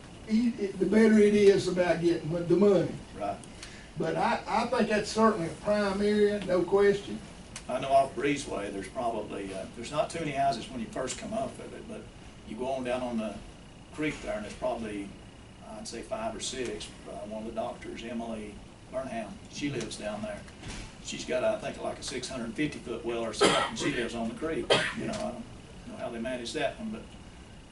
better it is about getting the money. Right. But I think that's certainly a prime area, no question. I know off Breezeway, there's probably, there's not too many houses when you first come up of it, but you go on down on the creek there, and there's probably, I'd say 5 or 6. One of the doctors, Emily Burnham, she lives down there. She's got, I think, like a 650-foot well herself, and she lives on the creek. You know, I don't know how they manage that one, but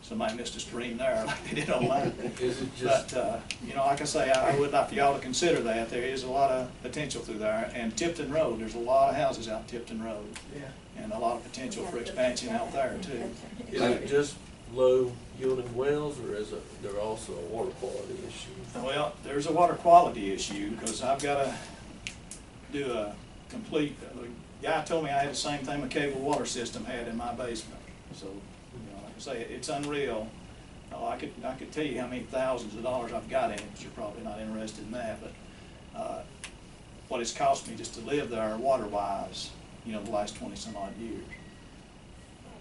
somebody missed a stream there like they did on mine. Is it just, But, you know, like I say, I would like for y'all to consider that. There is a lot of potential through there. And Tipton Road, there's a lot of houses out Tipton Road, Yeah. and a lot of potential for expansion out there too. is it just low yielding wells, or is there also a water quality issue? Well, there's a water quality issue, because I've got to do a complete, the guy told me I had the same thing McCaysville water system had in my basement. So, you know, like I say, it's unreal. I could tell you how many thousands of dollars I've got in it, but you're probably not interested in that. But what it's cost me just to live there water-wise, you know, the last 20-some odd years.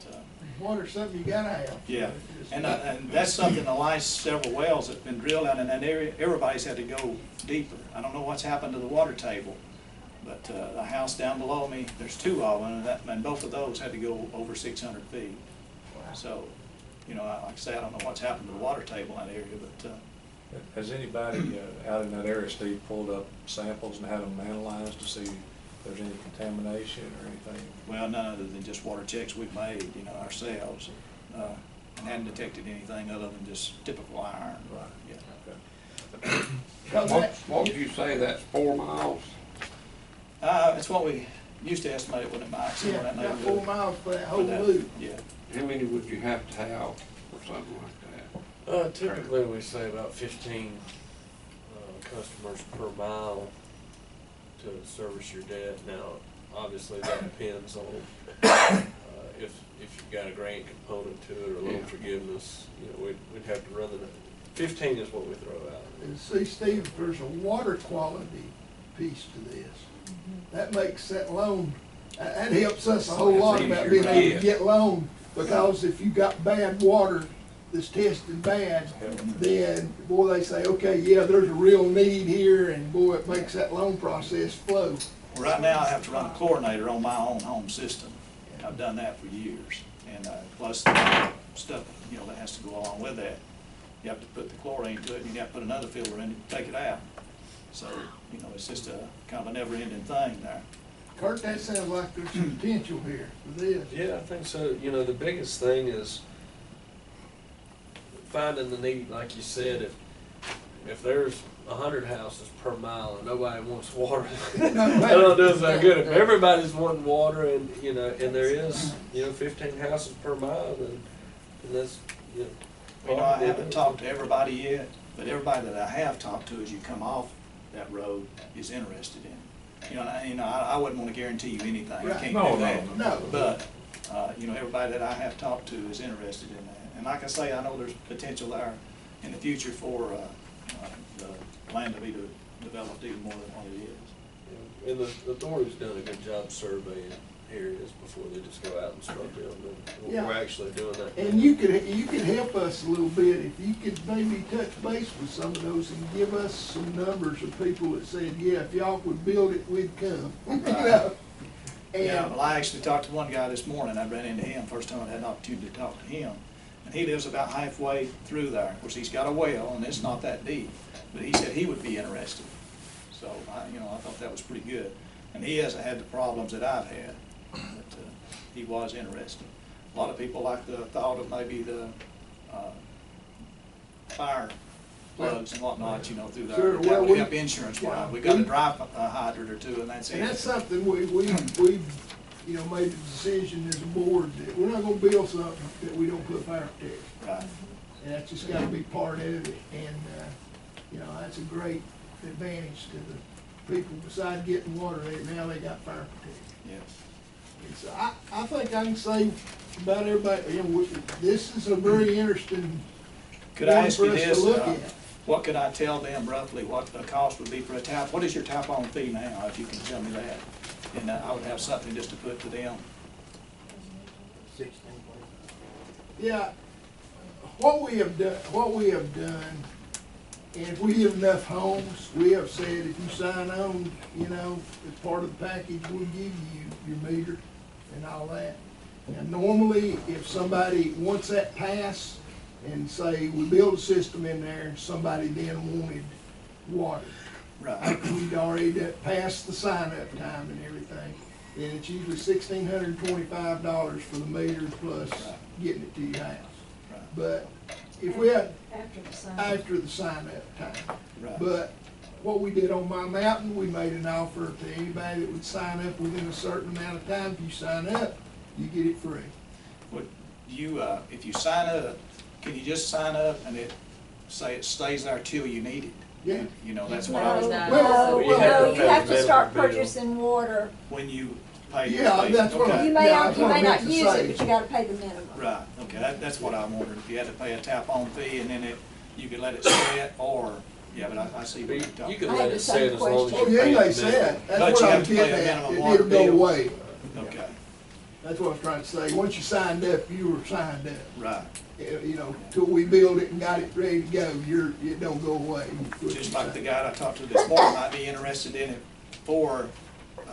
But, Water's something you gotta have. yeah, and that's something, the last several wells that have been drilled out in that area, everybody's had to go deeper. I don't know what's happened to the water table, but the house down below me, there's 2 of them, and both of those had to go over 600 feet. So, you know, like I say, I don't know what's happened to the water table in that area, but, Has anybody out in that area, Steve, pulled up samples and had them analyzed to see if there's any contamination or anything? well, none other than just water checks we've made, you know, ourselves, and hadn't detected anything other than just typical iron. Right. Yeah. What would you say, that's 4 miles? It's what we used to estimate it when it might, somewhere Yeah, in that about neighborhood. 4 miles for that whole For that, loop. Yeah. How many would you have to have for something like that? Typically, we say about 15 customers per mile to service your debt. Now, obviously, that depends on if you've got a grant component to it or loan Yeah. forgiveness. You know, we'd have to run the 15 is what we throw out. And see, Steve, there's a water quality piece to this. That makes that loan, that helps us a whole It's lot about easier being to able to get. get loan, because if you got bad water that's tested bad, then, boy, they say, okay, yeah, there's a real need here, and boy, it makes that loan process flow. Well, right now, I have to run a chlorinator on my own home system. I've done that for years, and plus the stuff, you know, that has to go along with that. You have to put the chlorine to it, and you have to put another filter in it to take it out. So, you know, it's just a kind of a never-ending thing there. Kurt, that sounds like there's some potential here for this. Yeah, I think so. You know, the biggest thing is finding the need, like you said, if there's 100 houses per mile and nobody wants water, that don't do us that good. If everybody's wanting water and, you know, and there is, you know, 15 houses per mile, then that's, you know. You know, I haven't talked to everybody yet, but everybody that I have talked to as you come off that road is interested in it. You know, I wouldn't want to guarantee you anything. You Right. can't No, do that. no. But, you know, everybody that I have talked to is interested in that. And like I say, I know there's potential there in the future for the land to be developed even more than what it is. And the authority's done a good job surveying areas before they just go out and start building. Yeah. We're actually doing that. And you could help us a little bit if you could maybe touch base with some of those and give us some numbers of people that said, yeah, if y'all would build it, we'd come. You know? Yeah, And, well, I actually talked to one guy this morning, I ran into him, first time I had an opportunity to talk to him. And he lives about halfway through there, of course, he's got a well, and it's not that deep, but he said he would be interested. So, I thought that was pretty good. And he hasn't had the problems that I've had, but he was interested. A lot of people like the thought of maybe the fire plugs and whatnot, through there. Sure, That well, would we- help insurance-wise. yeah, We got a we- dry hydrant or two, and that's it. and that's something we made the decision as a board that we're not gonna build something that we don't put fire protection. Right. And that's just gotta be part of it, and, that's a great advantage to the people, besides getting water, now they got fire protection. Yes. And so I think I can say about everybody, this is a very interesting Could I one ask for you us to this, look at. what could I tell them roughly what the cost would be for a tap? What is your tap on fee now, if you can tell me that? And I would have something just to put to them. Yeah, what we have done, and if we have enough homes, we have said if you sign on, as part of the package, we'll give you your meter and all that. And normally, if somebody wants that pass, and say we build a system in there, and somebody then wanted water, Right. we'd already passed the sign-up time and everything, then it's usually $1,625 for the meter plus getting it to your house. Right. But if we had, After the sign. after the sign-up time. Right. But what we did on My Mountain, we made an offer to anybody that would sign up within a certain amount of time. If you sign up, you get it free. Would you, if you sign up, can you just sign up and it stays there till you need it? Yeah. That's what I was, No. Well, No, you have to no, you pay have the to start minimum bill. purchasing water. when you pay your Yeah, fee. that's what Okay. You may Yeah, not, that's you what I may meant not to use say. it, but you gotta pay the minimum. Right, okay, that's what I wondered, if you had to pay a tap-on fee and then you could let it set, or, but I see what you're You talking can I about. had let the it same sit as long as Oh, you yeah, pay they the said, minimum. But that's what you I have was to pay a getting at, minimum it'll water go bill. away. Okay, That's what I was trying to say. Once you signed up, you were signed up. right. Till we build it and got it ready to go, it don't go away. Just like the guy I talked to this morning might be interested in it for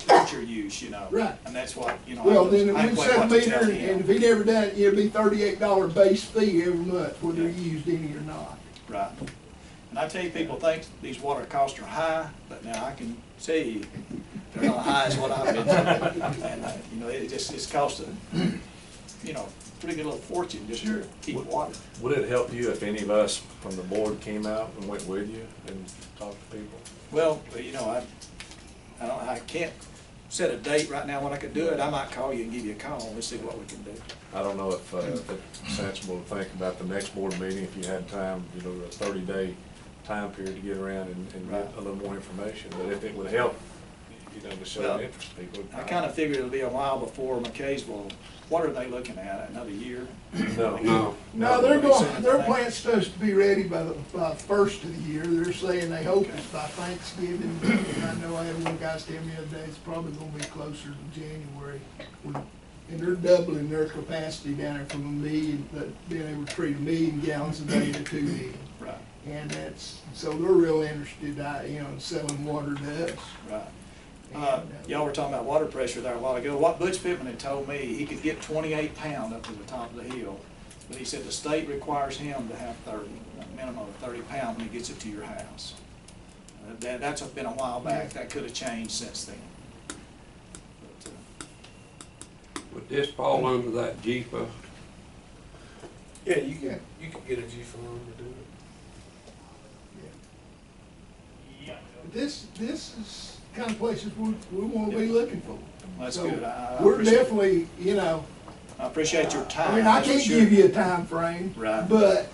future use, Right. And that's what, Well, then I we what set a to meter, tell and him. if he never done it, it'd be $38 base fee every month, whether he used any or not. Right. And I tell you, people think these water costs are high, but now I can tell you, they're not high as what I've been through. And, it's cost a, pretty good little fortune just to keep water. Would it help you if any of us from the board came out and went with you and talked to people? Well, I can't set a date right now when I could do it. I might call you and give you a call, and we'll see what we can do. I don't know if it's sensible to think about the next board meeting, if you had time, a 30-day time period to get around and get a little more information, but if it would help, to show Well, interest to people. I kind of figured it'll be a while before McKaysville. What are they looking at, another year? No. No, their plant's supposed to be ready by the first of the year. They're saying they hope it's by Thanksgiving. I know I had one guy tell me the other day, it's probably gonna be closer to January. And they're doubling their capacity down there from 1 million, being able to treat 1 million gallons a day to 2 million. Right, And so they're real interested, in selling water to us. right. And, Y'all were talking about water pressure there a while ago. What Butch Pittman had told me, he could get 28 pound up to the top of the hill. But he said the state requires him to have 30, a minimum of 30 pound when he gets it to your house. That's been a while back. That could have changed since then. But, Would this fall under that JIPA? Yeah, you can get a G fund to do it. But this is the kind of places we want to be looking for. That's So good. I we're appreciate it. definitely, I appreciate your time. I mean, I that's for can't sure. give you a time frame, Right. but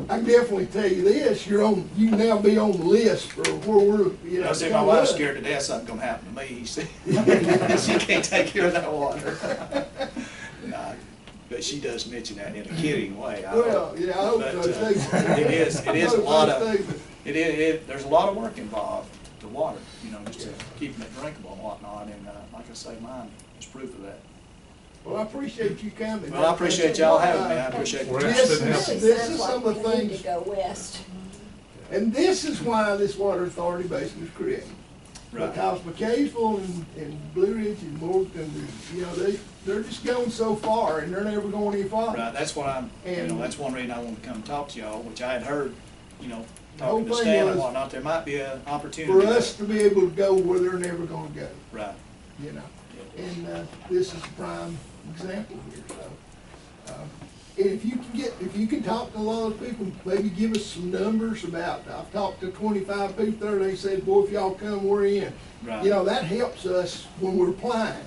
I can definitely tell you this, you can now be on the list for where we're, I see my wife's scared to death something's gonna happen to me, see? She can't take care of that water. Nah, but she does mention that in a kidding way. I hope. Well, yeah, I hope But, so too. It is I a hope lot so of, too, but- there's a lot of work involved, the water, just to keeping it drinkable and whatnot, and like I say, mine is proof of that. Well, I appreciate you coming. Well, I appreciate y'all having me, I appreciate We're it. interested in This helping. this is some of the We need things, to go west. and this is why this water authority basin was created. Right. Because McKaysville and Blue Ridge and Morgan, you know, they're just going so far and they're never going any farther. Right, that's what And- that's one reason I wanted to come talk to y'all, which I had heard, The whole talking to thing Stan and was whatnot, there might be an opportunity. for us to be able to go where they're never gonna go, Right. you know? And, this is a prime example here, so. And if you can talk to a lot of people, maybe give us some numbers about, I've talked to 25 people there, they said, boy, if y'all come, we're in. Right. You know, that helps us when we're applying.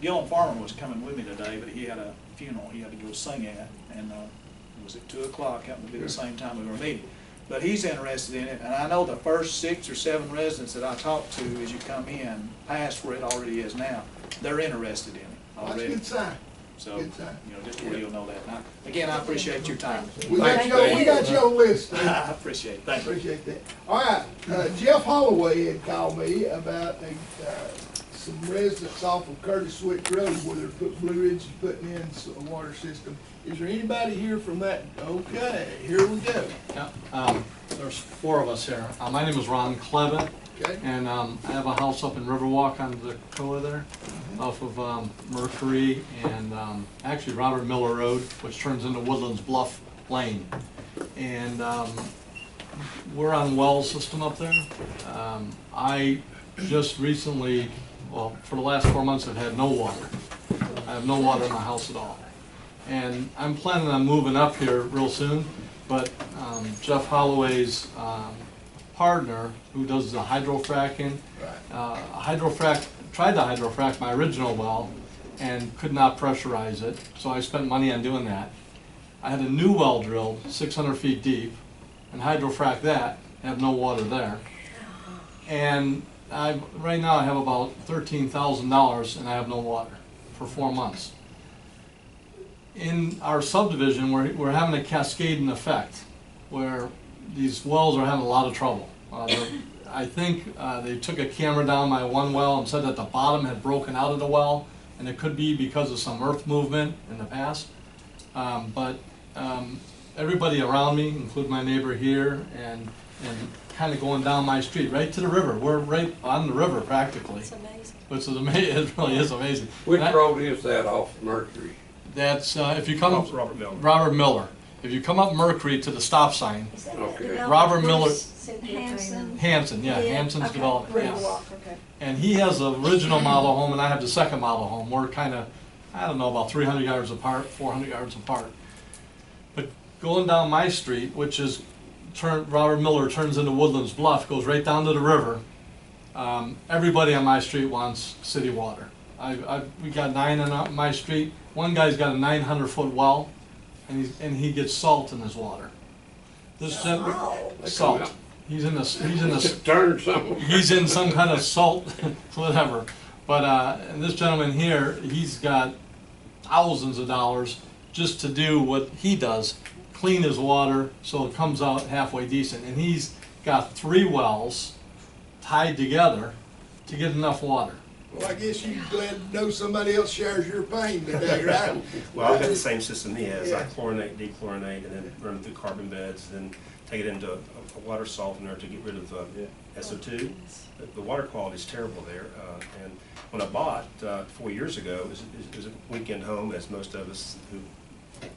Gillum Farmer was coming with me today, but he had a funeral he had to go sing at, and it was at 2 o'clock, happened to be the same time we were meeting. But he's interested in it, and I know the first 6 or 7 residents that I talked to as you come in, past where it already is now, they're interested in it That's a already. good sign. So, Good sign. just where you'll know that. And again, I appreciate your time. We got you on list. I appreciate it. Thank you. Appreciate that. All right, Jeff Holloway had called me about some residents off of Curtis Switch Road where they're Blue Ridge is putting in a water system. Is there anybody here from that? Okay, here we go. Yeah, there's 4 of us here. My name is Ron Cleva, Okay. and I have a house up in Riverwalk on the Coa there, off of Mercury and actually Robert Miller Road, which turns into Woodlands Bluff Lane. And we're on well system up there. I just recently, well, for the last 4 months, have had no water. I have no water in my house at all. And I'm planning on moving up here real soon, but Jeff Holloway's partner, who does the hydrofracking, tried to hydrofrack my original well and could not pressurize it, so I spent money on doing that. I had a new well drilled, 600 feet deep, and hydrofracked that, have no water there. And right now I have about $13,000 and I have no water for 4 months. In our subdivision, we're having a cascading effect where these wells are having a lot of trouble. I think they took a camera down my one well and said that the bottom had broken out of the well, and it could be because of some earth movement in the past. But everybody around me, including my neighbor here, and kind of going down my street, right to the river. We're right on the river practically. It's amazing. Which is amazing. It really is amazing. Which road is that off Mercury? That's if you come up Robert Miller. Robert Miller. If you come up Mercury to the stop sign, Is that Okay. development? Robert Miller, Hanson. Hanson, yeah, Yeah, Hanson's okay. development. Yeah. Riverwalk, okay. And he has the original model home, and I have the second model home. We're kind of, I don't know, about 300 yards apart, 400 yards apart. But going down my street, which is Robert Miller turns into Woodlands Bluff, goes right down to the river. Everybody on my street wants city water. We got 9 on my street. One guy's got a 900-foot well, and he gets salt in his water. This salt. He's in some kind of salt, whatever. But and this gentleman here, he's got thousands of dollars just to do what he does, clean his water so it comes out halfway decent. And he's got 3 wells tied together to get enough water. Well, I guess you're glad to know somebody else shares your pain today, right? Well, I've got the same system he has. I Yeah. chlorinate, dechlorinate, and then run it through carbon beds, then take it into a water softener to get rid of SO2. The water quality is terrible there. And when I bought 4 years ago, it was a weekend home, as most of us who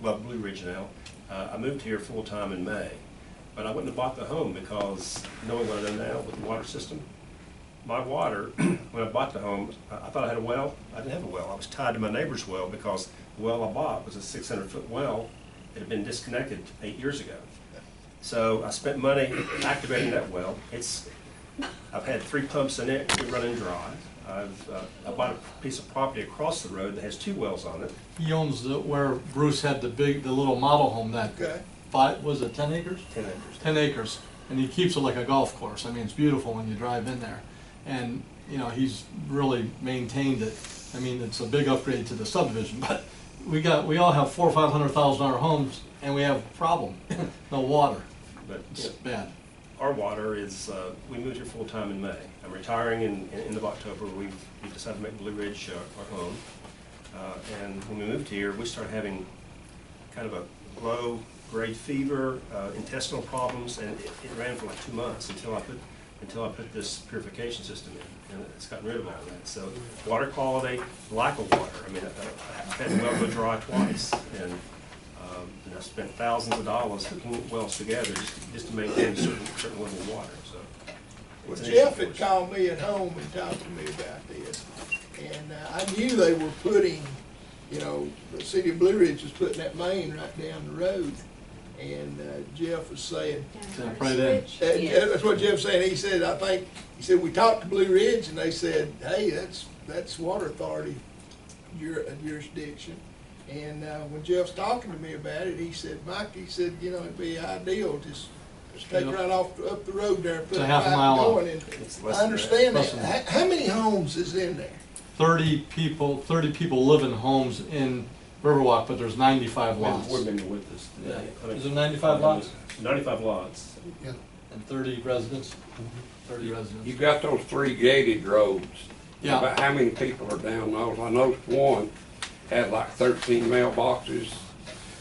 love Blue Ridge now. I moved here full-time in May, but I wouldn't have bought the home because knowing what I know now with the water system, my water, when I bought the home, I thought I had a well. I didn't have a well. I was tied to my neighbor's well because the well I bought was a 600-foot well that had been disconnected 8 years ago. So I spent money activating that well. I've had 3 pumps in it, they're running dry. I bought a piece of property across the road that has 2 wells on it. He owns where Bruce had the little model home that, Okay. was it 10 acres? 10 acres. 10 acres. And he keeps it like a golf course. I mean, it's beautiful when you drive in there. And, he's really maintained it. I mean, it's a big upgrade to the subdivision, but we all have $400,000 or $500,000 homes, and we have a problem. No water. But It's bad. our water is, we moved here full-time in May. I'm retiring in end of October. We decided to make Blue Ridge our home. And when we moved here, we started having kind of a low-grade fever, intestinal problems, and it ran for like 2 months until I put until I put this purification system in, and it's gotten rid of all that. So water quality, lack of water. I mean, I've had the well go dry twice, and I spent thousands of dollars hooking wells together just to maintain a certain level of water. So Well, it's an Jeff issue had for us. called me at home and talked to me about this, and I knew they were putting, you know, the city of Blue Ridge was putting that main right down the road, and Jeff was saying, Jump right in. that's what Jeff was saying, he said, he said, we talked to Blue Ridge, and they said, hey, that's Water Authority jurisdiction. And when Jeff's talking to me about it, he said, Mike, he said, you know, it'd be ideal, just take right off, up the road there, and put It's a a half pipe mile off. going, and It's I less than understand Less that. than that. How many homes is in there? 30 people live in homes in Riverwalk, but there's 95 lots. We've been with this Yeah. today. Is there 95 lots? 95 lots. And 30 residents? 30 residents. You got those 3 gated roads. Yeah. About how many people are down those? I noticed one had like 13 mailboxes.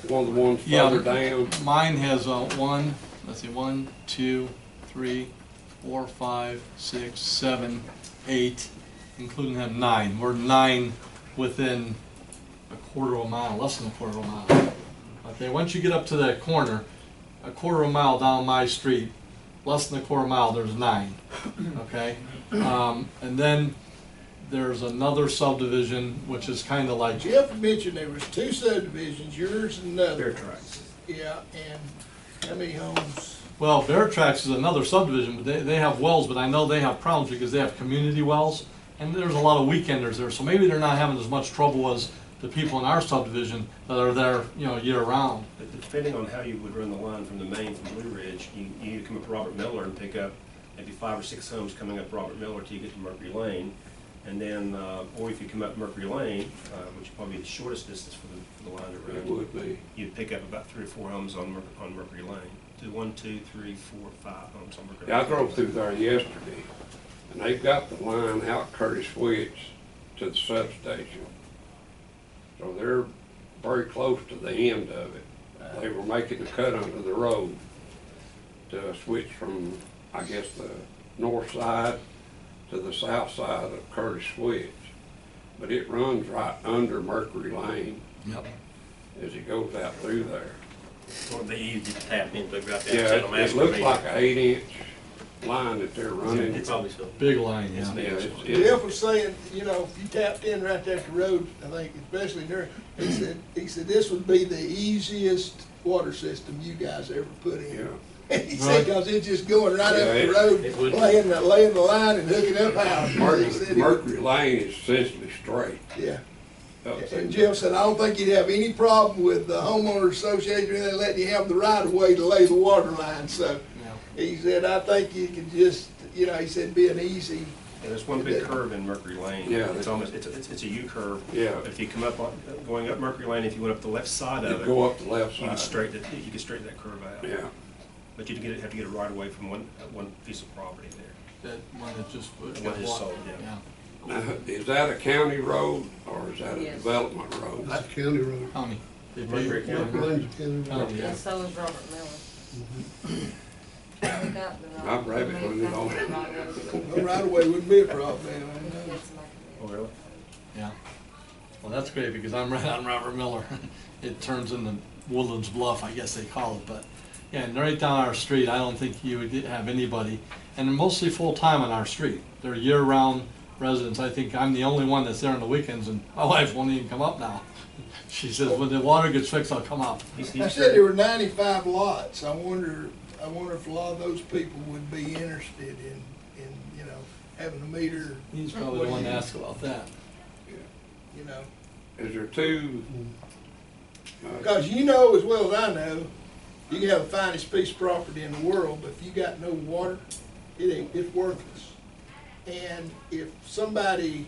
One of the ones Yeah. further down. Mine has 1, 2, 3, 4, 5, 6, 7, 8, including that 9. We're 9 within a quarter of a mile, less than a quarter of a mile. Okay, once you get up to that corner, a quarter of a mile down my street, less than a quarter mile, there's 9. Okay, and then there's another subdivision which is kind of like, Jeff mentioned there was 2 subdivisions, yours and another. Bear tracks. Yeah, and how many homes? well, Bear Tracks is another subdivision, but they have wells, but I know they have problems because they have community wells, and there's a lot of weekenders there, so maybe they're not having as much trouble as the people in our subdivision that are there, you know, year round. But depending on how you would run the line from the main from Blue Ridge, you either come up Robert Miller and pick up maybe 5 or 6 homes coming up Robert Miller till you get to Mercury Lane. And then, or if you come up Mercury Lane, which would probably be the shortest distance for the line to It run, would be. you'd pick up about 3 or 4 homes on Mercury Lane. 1, 2, 3, 4, 5 homes on Mercury Yeah, I Lane. drove through there yesterday, and they've got the line out Curtis Switch to the substation. So they're very close to the end of it. They were making the cut under the road to switch from, I guess, the north side to the south side of Curtis Switch. But it runs right under Mercury Lane Yep. as it goes out through there. Well, they easy to tap into, right there. Yeah, Tell them, it ask looks me. like an 8-inch line that they're running. It's probably so. Big line, It's yeah. neat. Yeah, Jeff was saying, you know, if you tapped in right there at the road, I think especially there, he said this would be the easiest water system you guys ever put in. Yeah. And he said, cause it's just going right Yeah, up the it road, laying the line and hooking up houses. He said it would- Mercury Lane is essentially straight. Yeah. up through And there. Jeff said, I don't think you'd have any problem with the homeowners association or anything letting you have the right of way to lay the water line, so. He said, I think you can just, you know, he said, be an easy. And there's one big curve in Mercury Lane. Yeah. It's almost, it's a U curve. Yeah. But if you come up, going up Mercury Lane, if you went up the left side You of it, go up the left you could side. straighten that curve out. Yeah. But you'd have to get it right away from one piece of property there. That one that just. One just sold, yeah. Now, is that a county road or is that a Yes. development road? That's county road. County. They Mercury pay- County. Lane's a county road. County, yeah. And so is Robert Miller. We got the, I've rabbit hunted all right No right of way wouldn't be a problem, man. Oh, really? Yeah. Well, that's great because I'm right on Robert Miller. It turns into Woodlands Bluff, I guess they call it, but yeah, and right down our street, I don't think you would have anybody. And they're mostly full-time on our street. They're year-round residents. I think I'm the only one that's there on the weekends and my wife won't even come up now. She says, when the water gets fixed, I'll come up. I said there were 95 lots. I wonder if a lot of those people would be interested in, you know, having a meter. He's probably the one to ask about that. You know, Is there two? because you know as well as I know, you can have the finest piece of property in the world, but if you got no water, it's worthless. And if somebody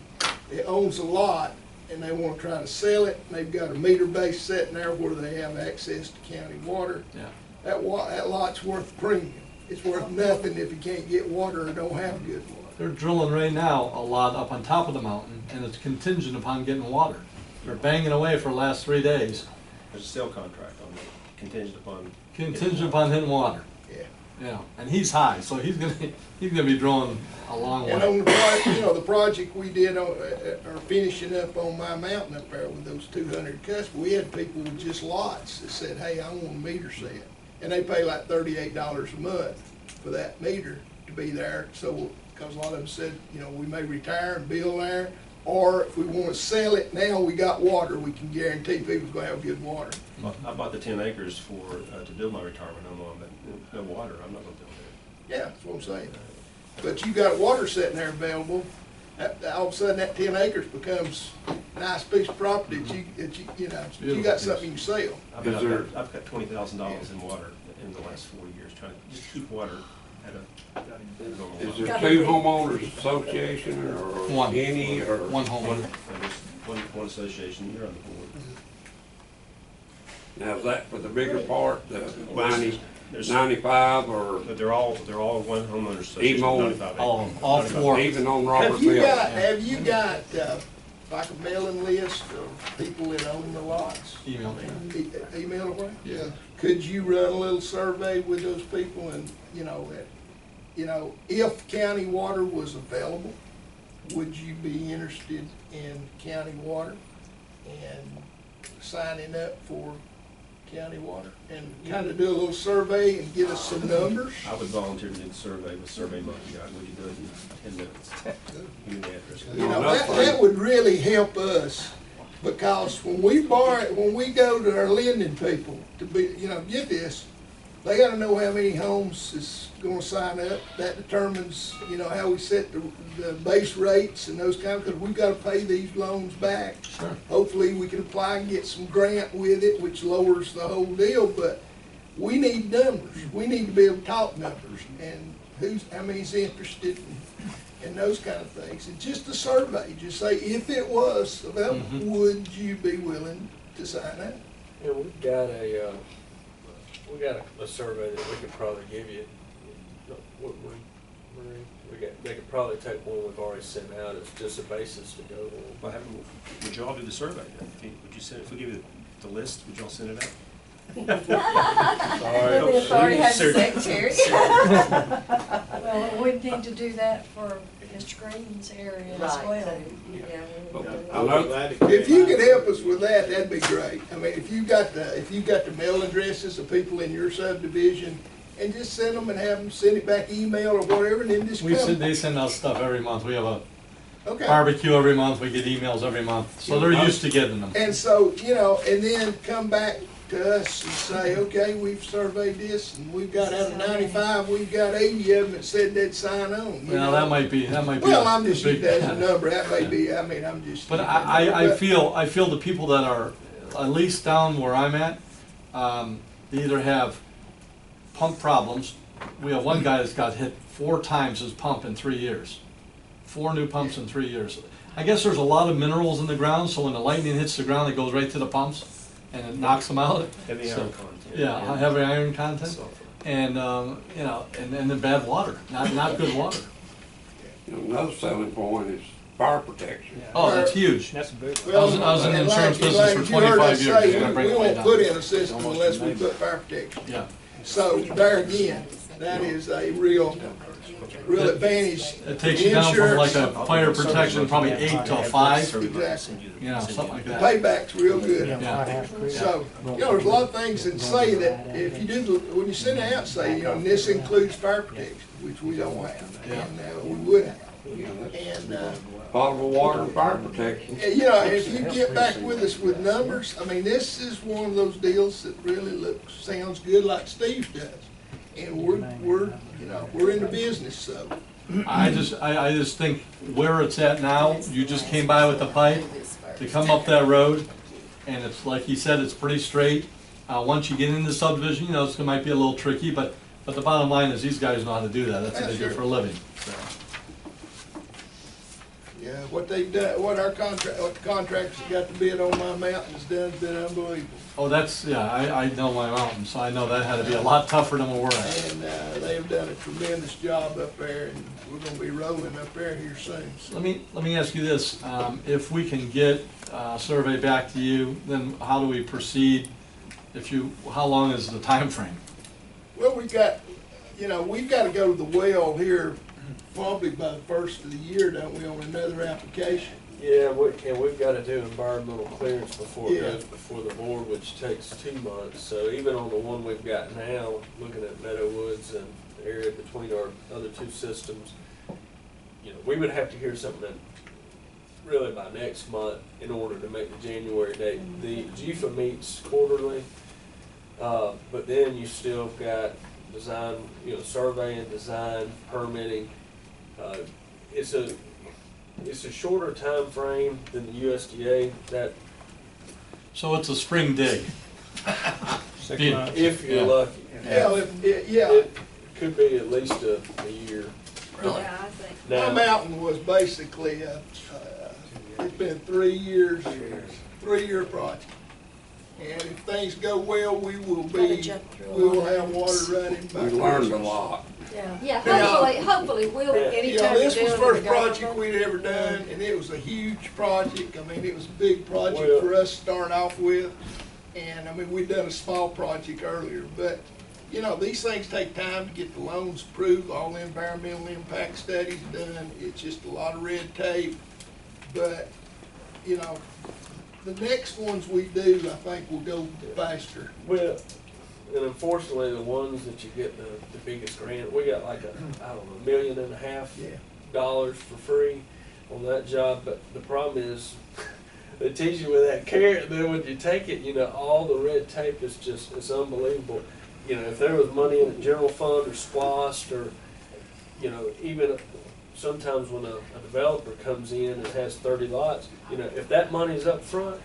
owns a lot and they want to try to sell it, and they've got a meter base sitting there where they have access to county water, Yeah. that lot's worth a premium. It's worth nothing if you can't get water or don't have good water. They're drilling right now a lot up on top of the mountain and it's contingent upon getting water. They're banging away for the last 3 days. There's a sale contract on it, contingent upon. Contingent upon hitting water. Yeah. Yeah, and he's high, so he's gonna be drawing a long And way. on the the project we did on, or finishing up on my mountain up there with those 200 customers, we had people with just lots that said, hey, I want a meter set. And they pay like $38 a month for that meter to be there. So, because a lot of them said, we may retire and build there, or if we want to sell it, now we got water, we can guarantee people's gonna have good water. I bought the 10 acres to build my retirement home on, but no water, I'm not gonna build it. Yeah, that's what I'm saying. But you got water sitting there available, all of a sudden that 10 acres becomes a nice piece of property that you got something you can sell. I've got $20,000 in water in the last 4 years, trying to just keep water at a normal Is level. there two homeowners association or One. any or? One home. One association, you're on the board. Now, is that for the bigger part, the Well, 90, there's- 95 or But they're all one homeowner association, Even on- 95 acres. All four. even on Have Robert you Mill? got like a mailing list of people that own the lots? Email. Email away? Yeah. Could you run a little survey with those people and, if county water was available, would you be interested in county water and signing up for county water? And kind of do a little survey and give us some numbers? I would volunteer to do the survey with Survey Monkey. We can do it in 10 minutes. Give me the address. That would really help us, because when we go to our lending people to be, get this, they gotta know how many homes is gonna sign up. That determines, how we set the base rates and those kind, because we've gotta pay these loans back. Sure. Hopefully, we can apply and get some grant with it, which lowers the whole deal, but we need numbers. We need to be able to talk numbers, and how many's interested in those kind of things. And just a survey, just say, if it was available, would you be willing to sign up? Yeah, we've got a survey that we could probably give you. They could probably take one we've already sent out. It's just a basis to go on. Well, would you all do the survey then? Would you send, if we give you the list, would you all send it out? Maybe the authority has a secretary. Well, we need to do that for Mr. Green's area as Right, well. so, yeah. I know- If you could help us with that, that'd be great. I mean, if you got the mail addresses of people in your subdivision, and just send them and have them send it back email or whatever, and then just come. They send us stuff every month. We have a Okay. barbecue every month. We get emails every month. So they're used to getting them. And so, and then come back to us and say, okay, we've surveyed this, and we've got out of 95, we've got 80 of them that said they'd sign on. Well, that might be. Well, I'm just big- using that as a number. That may be. I mean, I'm just. But I feel the people that are at least down where I'm at, they either have pump problems. We have one guy that's got hit 4 times his pump in 3 years. 4 new pumps in 3 years. I guess there's a lot of minerals in the ground, so when the lightning hits the ground, it goes right to the pumps and it knocks them out. Heavy So- iron content. Yeah, heavy iron content. Sulfur. And, and the bad water, not good water. Another selling point is fire protection. Oh, that's huge. That's a big. I was in the and insurance like business for you heard 25 us years. say, You gotta bring we it way won't down. put in a system unless we put fire protection. Yeah. So there again, that is a real advantage. It takes you down from like Insurance, a fire protection, probably 8 to a 5, Exactly. you know, something like The that. payback's real good. Yeah. So, there's a lot of things that say that if you do, when you send it out, say, this includes fire protection, which we don't have, and we would have. And, Potable water and fire protection. if you get back with us with numbers, I mean, this is one of those deals that really sounds good like Steve does. And we're in the business, so. I just think where it's at now, you just came by with the pipe to come up that road, and it's like he said, it's pretty straight. Once you get into the subdivision, it might be a little tricky, but the bottom line is these guys know how to do that. That's what they do for a living. So. Yeah, what they've done, what the contractors got to bid on my mountain has done has been unbelievable. Oh, I know my mountain, so I know that had to be a lot tougher than where we're at. And they've done a tremendous job up there, and we're gonna be rolling up there here soon. So. Let me ask you this, if we can get a survey back to you, then how do we proceed? How long is the time frame? Well, we got you know, we've gotta go to the well here probably by the first of the year, don't we, on another application? Yeah, and we've got to do environmental clearance before it Yeah. goes before the board, which takes 2 months. So even on the one we've got now, looking at Meadowwoods and the area between our other 2 systems, you know, we would have to hear something really by next month in order to make the January date. The GFA meets quarterly, but then you still got design, you know, survey and design, permitting. It's a shorter time frame than the USDA. That So it's a spring dig. 6 Yeah. months. if you're Yeah. lucky, Yeah, it could be at least a year. Yeah, I think. my Now, mountain was basically, it's been 3 years, 3-year project. And if things go well, we will Gotta jump through a we will lot of have water running by We learned a Christmas. lot. Yeah. Yeah, hopefully we'll. You know, Anytime this you're was the doing first project development. we'd ever done, and it was a huge project. I mean, it was a big project Well- for us to start off with. And, I mean, we'd done a small project earlier, but, you know, these things take time to get the loans approved, all the environmental impact studies done. It's just a lot of red tape. But, you know, the next ones we do, I think will go faster. well, and unfortunately, the ones that you get the biggest grant, we got like I don't know, $1.5 million Yeah. for free on that job. But the problem is, they teach you with that carrot. Then when you take it, you know, all the red tape is just, it's unbelievable. You know, if there was money in the general fund or SPOST or, you know, even sometimes when a developer comes in and has 30 lots, you know, if that money's up front,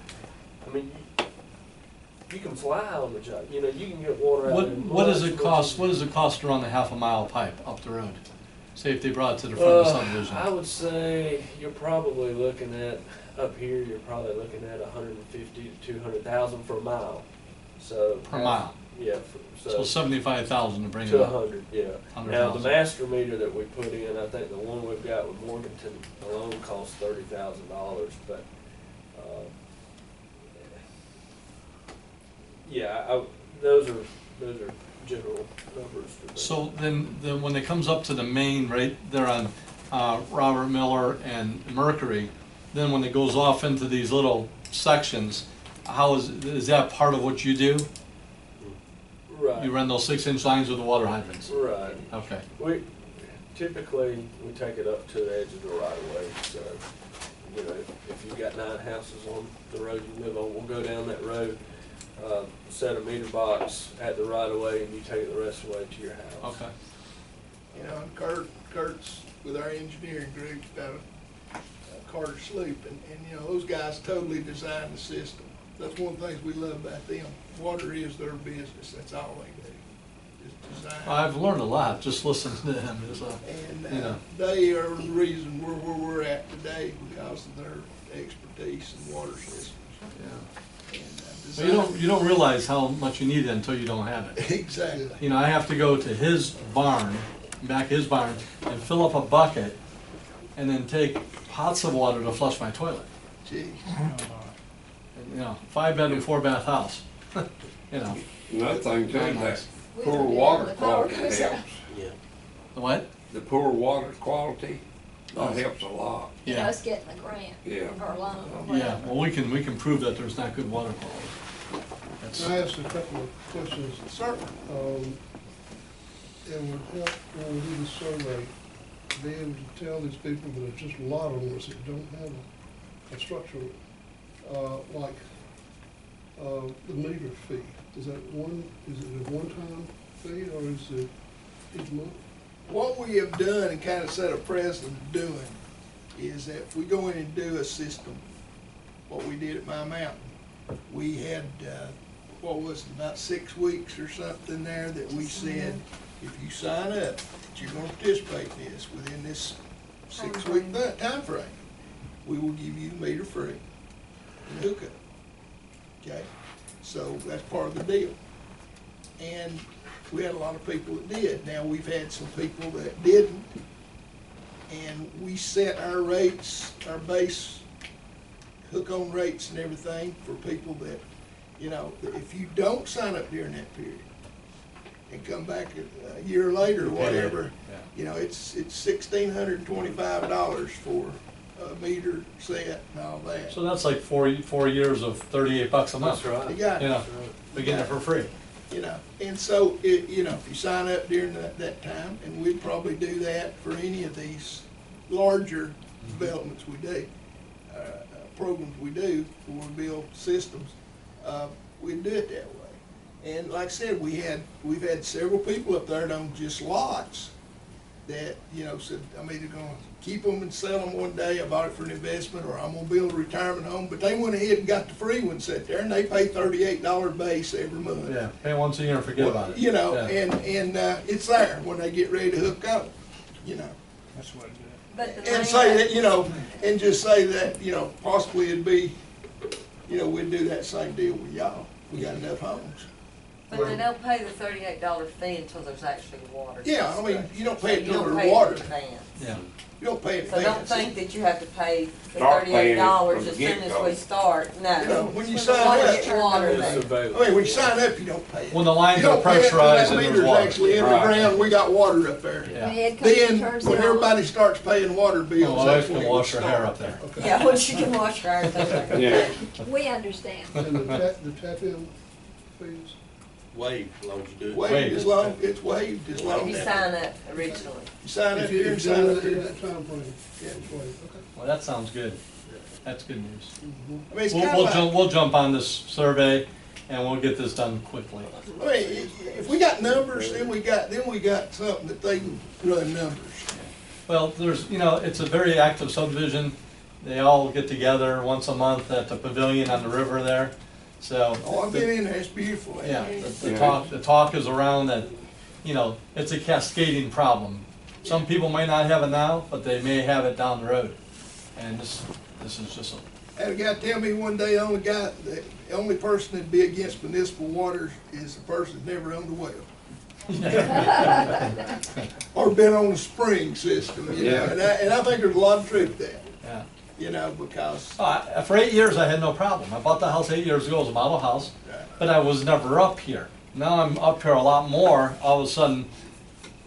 I mean, you can fly on the job. You know, you can get water out in What does months, it cost, what which does it cost to run a half a mile pipe up the road? Say if they brought it to the front of the I subdivision. would say you're probably looking at, up here, you're probably looking at 150 to 200,000 for a mile. So Per mile. Yeah, So 75,000 to bring it to up. 100, yeah. Now, the 100,000. master meter that we put in, I think the one we've got with Morganton alone costs $30,000, but, yeah, those are general numbers. So then when it comes up to the main right there on Robert Miller and Mercury, then when it goes off into these little sections, how is that part of what you do? Right. You run those 6-inch lines with the water hydrants? Right. Okay. We typically take it up to the edge of the right of way. So, you know, if you've got 9 houses on the road you live on, we'll go down that road, set a meter box at the right of way, and you take it the rest of the way to your house. Okay. You know, and Kurt's with our engineering group, got a Carter Sloop, and, you know, those guys totally designed the system. That's one of the things we love about them. Water is their business, that's all they do, is design. I've learned a lot just listening to them. And you know. they are the reason we're where we're at today because of their expertise in water systems. Yeah. And, But you don't realize how much you need it until you don't have it. Exactly. You know, I have to go to his barn, back his barn, and fill up a bucket, and then take pots of water to flush my toilet. Gee. You know, 5-bedroom, 4-bath house. You know, Another thing too, Very that nice. poor Yeah, water the power quality goes out. helps. Yeah. the what? The poor water quality, that helps a lot. Yeah. Us getting the grant. Yeah. Or loan or Yeah, whatever. well, we can prove that there's not good water quality. That's, I asked a couple of questions. Certainly. It would help when we do the survey, be able to tell these people that are just lot owners that don't have a structure, like, the meter fee. Is it a one-time fee, or is it each month? What we have done and kind of set a precedent of doing is that if we go in and do a system, what we did at My Mountain, we had, what was it, about 6 weeks or something there that we said, if you sign up, that you're gonna participate in this within this 6-week time frame, we will give you the meter free and hookup. Okay? So that's part of the deal. And we had a lot of people that did. Now, we've had some people that didn't, and we set our rates, our base hook-on rates and everything for people that, you know, that if you don't sign up during that period and come back a year later or You pay later, whatever, yeah. you know, it's $1,625 for a meter set and all that. So that's like 4 years of $38 a month. That's right. You got You it. know, we get it for free. You know, and so, you know, if you sign up during that time, and we'd probably do that for any of these larger developments we do, programs we do, where we build systems, we'd do it that way. And like I said, we've had several people up there on just lots that, you know, said, I'm either gonna keep them and sell them one day, I bought it for an investment, or I'm gonna build a retirement home, but they went ahead and got the free one set there, and they pay $38 base every month. Yeah, pay once a year and forget about it. You know, Yeah. and it's there when they get ready to hook up, you know. That's what it is. But the And thing say that, you know, and just say that, you know, possibly it'd be, you know, we'd do that same deal with y'all. We got enough homes. But they don't pay the $38 fee until there's actually water. Yeah, I mean, you don't pay it So you till don't there's pay it water. in advance. Yeah. You don't pay it in So don't advance. think that you have to pay the Start paying it $38 from as the soon as get-go. we start. You know, No. when you The sign water up, gets water It's there. available. I mean, when you sign up, you don't pay it. When the lines You are don't pay it till pressurized that and there's meter's water. actually in the Right. ground, we got water up there. Yeah. When Ed comes and Then, turns when it on. everybody starts paying water bills, Oh, that's I when can it would wash her hair start. up there. Yeah, once you can wash your hair. Yeah. We understand. And the tap-in fees, Waived, as long as you do it. Waived as long, it's waived as long If you as. sign up originally. You sign up if here you and sign sign up up in here. that timeframe. Yeah. it's waived. Okay. Well, that sounds good. That's good news. I mean, it's We'll, kinda we'll like, jump, we'll jump on this survey and we'll get this done quickly. I mean, if we got numbers, then we got something that they can run numbers. Well, there's, you know, it's a very active subdivision. They all get together once a month at the pavilion on the river there, so. Oh, I've been in there, it's beautiful. Yeah, the talk is around that, you know, it's a cascading problem. Some people may not have it now, but they may have it down the road. And this is just a, Had a guy tell me one day, the only person that'd be against municipal waters is the person that never owned a well. Or been on a spring system, you know, Yeah. and I think there's a lot of truth there, yeah. you know, because, For 8 years, I had no problem. I bought the house 8 years ago, it was a model house, but I was never up here. Now I'm up here a lot more, all of a sudden,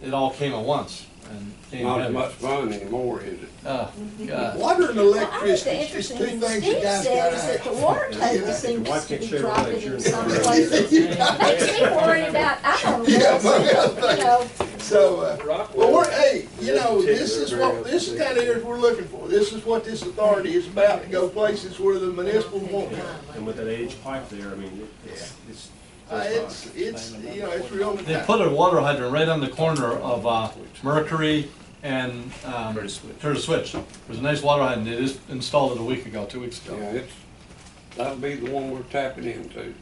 it all came at once. And came Not as heavy. much fun anymore, is it? Oh, God. water and Well, I think electricity the is just interesting two thing things that Steve guys said is that the gotta water have. table Why seems can't to be Chevrolet dropping in insurance some company- places. Makes me worried about, I don't know, you know, So, Rockwell. well, hey, you know, this is Particular what, this is kind of areas we're looking for. This is what this authority is about, to go places where the municipal won't go. And with that age pipe there, I mean, it's. It's, you know, it's real. They put a water hydrant right on the corner of Mercury and Curtis Switch. There's a nice water hydrant. They just installed it a week ago, 2 weeks ago. Yeah, that'll be the one we're tapping into.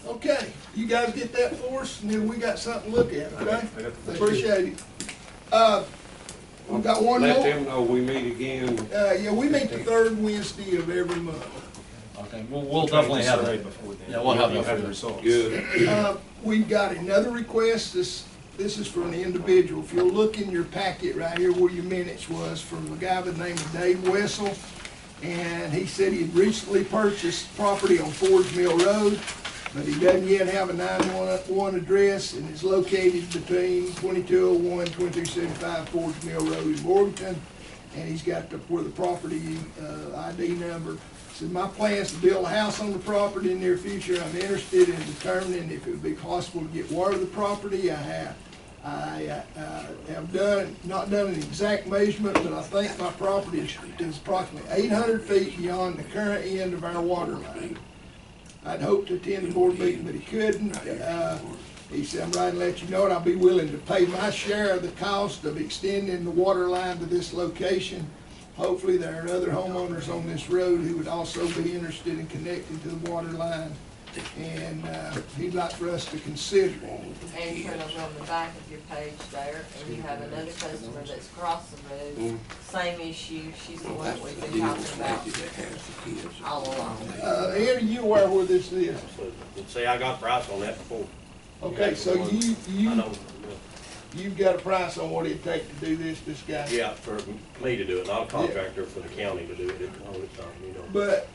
Okay, you guys get that for us, and then we got something to look at, okay? I got the- Appreciate it. We've got one Let more. them know we meet again. Yeah, we meet the third Wednesday of every month. Okay, we'll definitely have Survey that. before then. Yeah, we'll have You'll that. the results. Good. We've got another request, this is for an individual. If you'll look in your packet right here where your minutes was, from a guy by the name of Dave Wessel. And he said he had recently purchased property on Forge Mill Road, but he doesn't yet have a 911 address, and is located between 2201 and 2275 Forge Mill Road in Morganton. And he's got where the property ID number. Said, my plans to build a house on the property in the near future. I'm interested in determining if it would be possible to get water to the property. I have not done an exact measurement, but I think my property is approximately 800 feet beyond the current end of our water line. I'd hoped to attend the board meeting, but he couldn't. He said, I'm writing to let you know, and I'll be willing to pay my share of the cost of extending the water line to this location. Hopefully, there are other homeowners on this road who would also be interested in connecting to the water line, and he'd like for us to consider it. And turn over on the back of your page there, and you have another customer that's across the road, same issue, she's the one that we've been talking about all along. Ed, are you aware where this is? See, I got a price on that before. Okay, so I know. you've got a price on what it'd take to do this guy? Yeah, for me to do it, not a contractor for the county to do it, you know. But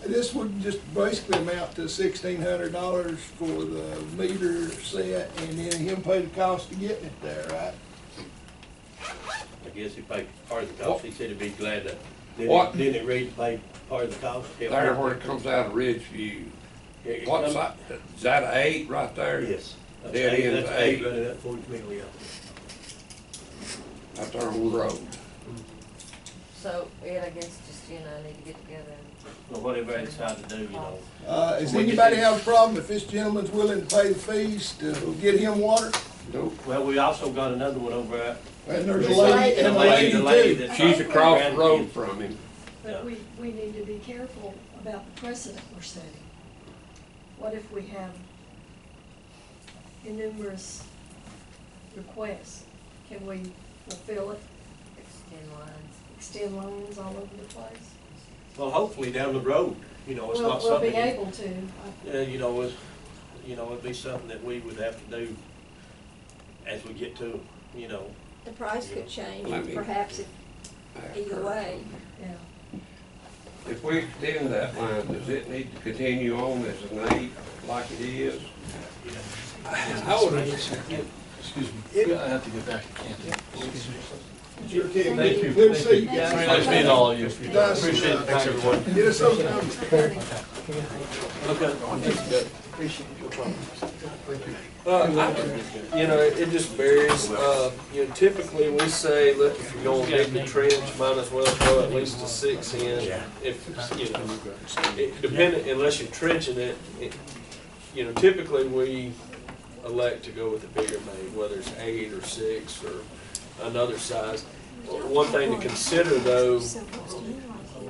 This would just basically amount to $1,600 for the meter set, and then him pay the cost of getting it there, right? I guess he paid part of the cost, he said he'd be glad to. What? Didn't it read to pay part of the cost? There where it comes out of Ridgeview. What's that? Is that an 8 right there? Yes. That's Dead eight- end's that's eight 8. running up Fort Mill, yeah. Out there on the road. So, Ed, I guess just, you know, need to get together and. Well, whatever I decide to do, you know. Does So we anybody get have a problem if this gentleman's willing to pay the fees to get him water? Nope. Well, we also got another one over at. And there's a There's lady, and a lady too. that's- She's across the road from him. But we need to be careful about the precedent we're setting. What if we have numerous requests? Can we fulfill it, extend lines all over the place? Well, hopefully down the road, you know, it's not We'll be something. able to. You know, it'd be something that we would have to do as we get to, you know. The price could change, I mean- perhaps, either way. Yeah. If we extend that line, does it need to continue on as an 8 like it is? I would, Excuse me, I have to get back to Canton. Sure can. Thank you. Good to see you Very guys. nice meeting all of you. Nice. Appreciate it. Thanks, everyone. Get us those numbers. you know, it just varies. You know, typically we say, look, if you're gonna dig the trench, might as well throw at least a 6 in. If, you know, depending, unless you're trenching it, you know, typically we elect to go with a bigger main, whether it's 8 or 6 or another size. One thing to consider though,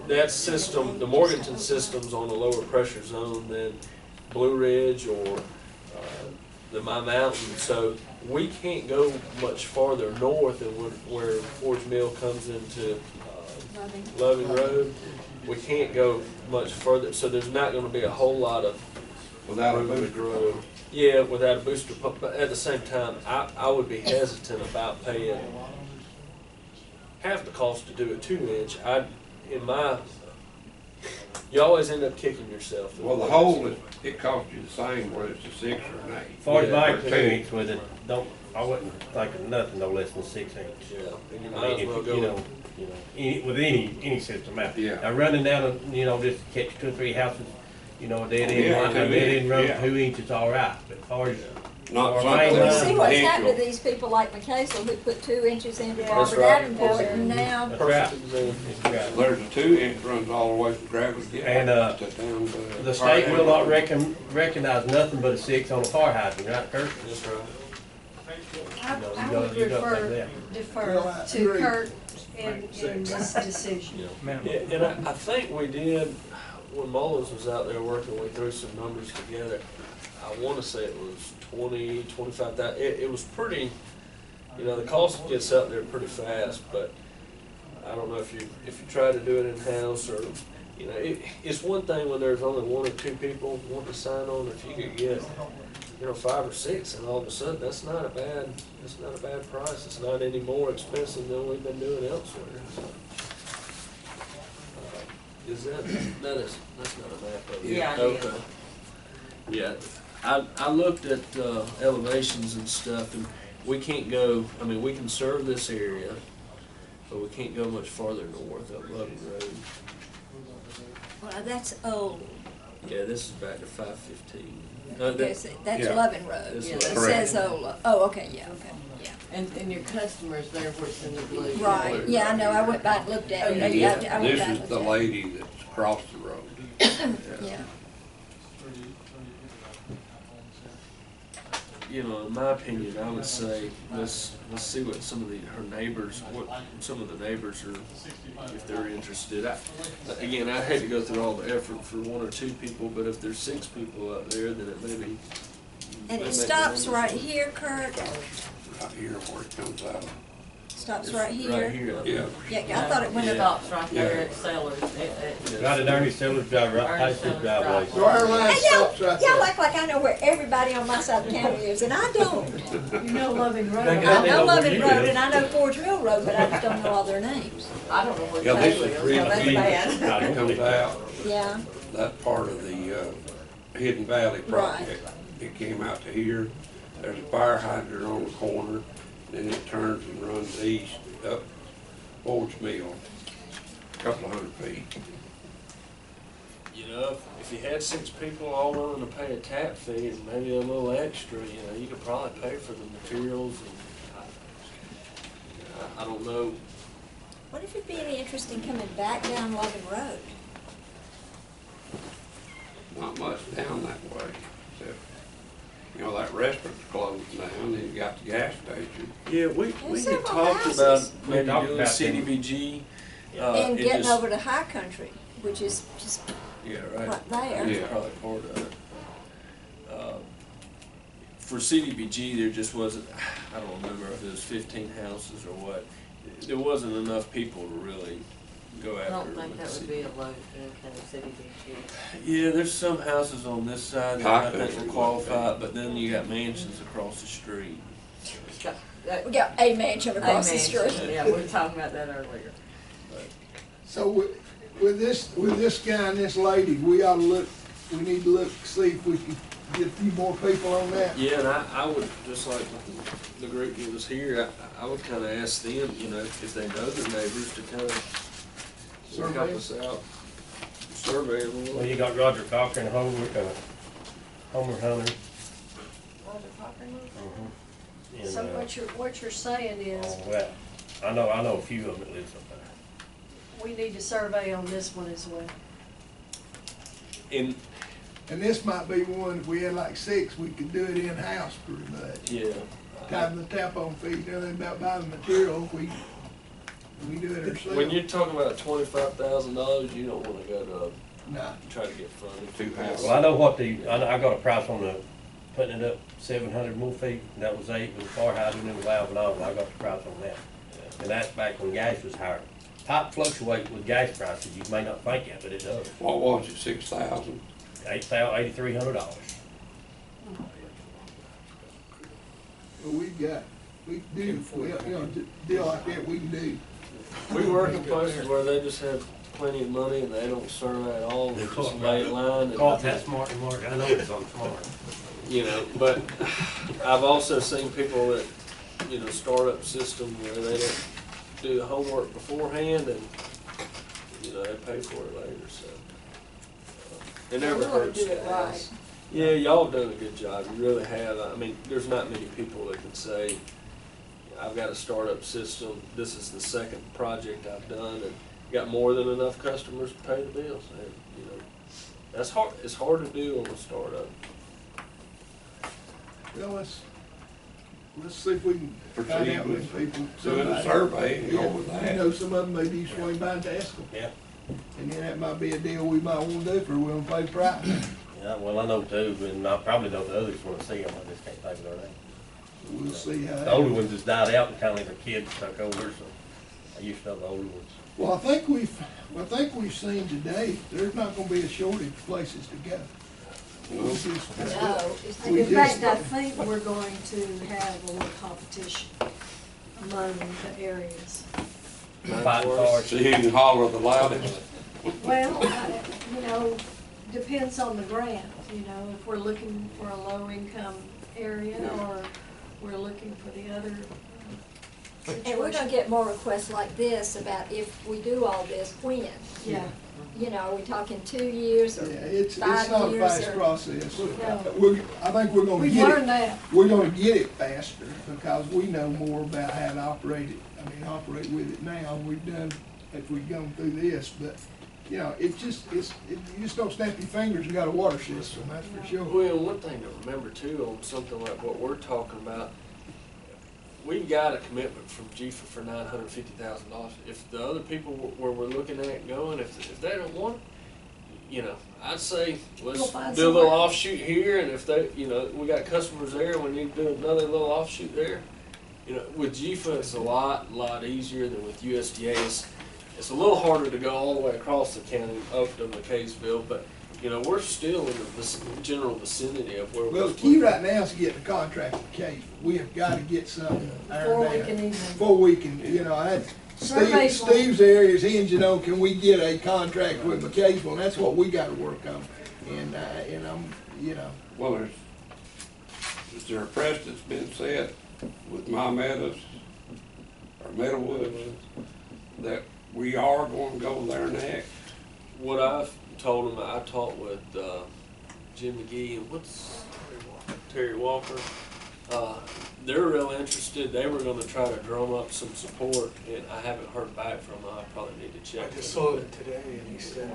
that system, the Morganton system's on a lower pressure zone than Blue Ridge or the My Mountain, so we can't go much farther north than where Forge Mill comes into Loving Road. We can't go much further, so there's not gonna be a whole lot of Without a room to booster grow. Yeah, without a booster pump, but at the same time, I would be hesitant about paying half the cost to do a 2-inch. You always end up kicking yourself. Well, the hole, it costs you the same whether it's a 6 or an 8. Forty Yeah, by or 2 10. inch with it, I wouldn't think of nothing no less than 6 inch. Yeah, and you I might mean, as well if, go. you know, with any system out. Yeah. Now, running down, you know, just to catch 2 or 3 houses, you know, a dead end, Yeah, line, a 2 dead inch, end road, yeah. 2 inches, all right, but as far as. Not Or something main You line. see what's happened to potential. these people like McCasey who put 2 inches into That's Robert right. Davenport, and now, That's right. Perfect example. That's right. There's a 2-inch runs all the way from Gravel Gap And, to down to. The state will not recognize nothing but a 6 on a fire hydrant, right, Kurt? That's right. I No, I you would don't like defer Well, I to agree. Kurt in this decision. Yeah, and I think we did, when Mullins was out there working, we threw some numbers together. I wanna say it was 20, 25,000, it was pretty, you know, the cost gets up there pretty fast, but I don't know if you try to do it in-house or, you know, it's one thing when there's only 1 or 2 people wanting to sign on, if you could get, you know, 5 or 6, and all of a sudden, that's not a bad price. It's not any more expensive than we've been doing elsewhere. So, is that's not a map of it? Yeah, I did. Okay. Yeah, I looked at elevations and stuff, and we can't go, I mean, we can serve this area, but we can't go much farther north up Loving Road. well, that's old. Yeah, this is back to 515. That's yeah. Lovin Road. This It is says old. Oh, okay, yeah, yeah. And your customers there, what's in the blue. Right, yeah, I know, I went back and looked at it. And Yeah, this, I went this back and is looked the at it. lady that's across the road. Yeah. You know, in my opinion, I would say, let's see what some of her neighbors, what some of the neighbors are, if they're interested. Again, I hate to go through all the effort for 1 or 2 people, but if there's 6 people out there, then it may be. And may it make stops the right numbers. here, Kurt. Right here where it comes out. stops right here. Right here. Yeah. Yeah, I thought it went It up. stops right there at Sellers. Right at Ernie Sellers' driveway, right past his driveway. So our line Hey, stops right y'all there. act like I know where everybody on my side of town is, and I don't. You know Loving Road. They I know where Loving you Road live. and I know Forge Mill Road, but I just don't know all their names. I don't know where Yeah, this Taylor is is, really so that's big. bad. It comes out, Yeah, that part of the Hidden Valley project. It came out to here, there's a fire hydrant on the corner, then it turns and runs east up Forge Mill, a couple of 100 feet. You know, if you had 6 people all willing to pay a tap fee and maybe a little extra, you know, you could probably pay for the materials and I don't know. what if it'd be any interest in coming back down Loving Road? Not much down that way, except, you know, that restaurant's closed down, and you got the gas station. Yeah, we There's had several talked houses. about We maybe talked doing about CDBG. And it getting just- over to High Country, which is just Yeah, right. right there. Yeah. That's probably part of it. For CDBG, there just wasn't, I don't remember if it was 15 houses or what. There wasn't enough people to really go I after. don't think with that the would be a low income CDBG. Yeah, there's some houses on this side that High I think country will would be. qualify, but then you got mansions across the street. We got a mansion across the street. Yeah, we were talking about that earlier. So with this guy and this lady, we ought to look, we need to look, see if we can get a few more people on that. Yeah, and I would, just like the group that was here, I would kind of ask them, you know, if they know their neighbors to kind of help Survey. us out, survey them a Well, little. you got Roger Cochran, Homer Hunter. And, So what you're saying is, oh, well, I know a few of them that lives up there. we need to survey on this one as well. And, And this might be one, if we had like 6, we could do it in-house pretty much. yeah. Have the tap-on fees, everything about buying the material, we do it ourselves. When you're talking about $25,000, you don't want to go to Nah. try to get funding. Two houses. Well, I know what I got a price on the, putting it up 700 more feet, and that was 8 with the fire hydrant and the valve and all, I got the price on that. And that's back when gas was higher. Pipe fluctuate with gas prices, you may not think it, but it does. What was it, 6,000? $8,300. But we do, deal like that, we can do. We work in places where they just have plenty of money and they don't survey at all, they just lay in line. Call it that smart and Mark, I know it's on smart. You know, but I've also seen people that, you know, start up systems where they don't do the homework beforehand and, you know, they pay for it later, so. It never We wanna hurts do to it right. ask. Yeah, y'all have done a good job, you really have. I mean, there's not many people that can say, I've got a startup system, this is the second project I've done, and got more than enough customers to pay the bills. And, you know, that's hard, it's hard to do on a startup. Well, let's see if we can find out with people. Doing a survey and go with Yeah, that. you know, some of them maybe swing by and ask them. Yeah. And then that might be a deal we might wanna do for we'll pay the price. Yeah, well, I know too, and I probably know the others wanna see them, I just can't think of their name. We'll see how. The older ones just died out and kinda like their kids took over, so I used to know the older ones. Well, I think we've seen today, there's not gonna be a shortage of places to go. No, We In fact, just- I think we're going to have a little competition among the areas. Fighting for it. See who can holler the loudest. Well, you know, depends on the grant, you know, if we're looking for a low-income area or we're looking for the other And we're gonna get more requests like this about if we do all this, when? Yeah. You know, are we talking 2 years or Yeah, it's 5 not a years fast or? process. No. I think we're gonna We've get learned it, that. we're gonna get it faster because we know more about how to operate it. Operate with it now. We've done, if we've gone through this, but, you know, you just don't snap your fingers and got a water system, that's for sure. Well, one thing to remember too, on something like what we're talking about, we've got a commitment from GFA for $950,000. If the other people where we're looking at going, if they don't want it, you know, I'd say Go let's find do a little somewhere. offshoot here, and if they, you know, we got customers there, we need to do another little offshoot there. You know, with GFA, it's a lot easier than with USDA. It's a little harder to go all the way across the county up to McKaysville, but, you know, we're still in the general vicinity of where Well, we're. the key right now is to get the contract with Case. We have got to get something Before ironed we out. can even. Before we can, you know, Surveys won't- Steve's area is hinging on, can we get a contract with McKaysville? And that's what we got to work on. And I'm, you know. Well, is there a precedent's been set with my meadows or Meadowwoods that we are going to go there next? What I've told them, I talked with Jim McGee and Terry Walker. They're real interested. They were going to try to drum up some support, and I haven't heard back from them. I probably need to check. I just saw it today, and he said.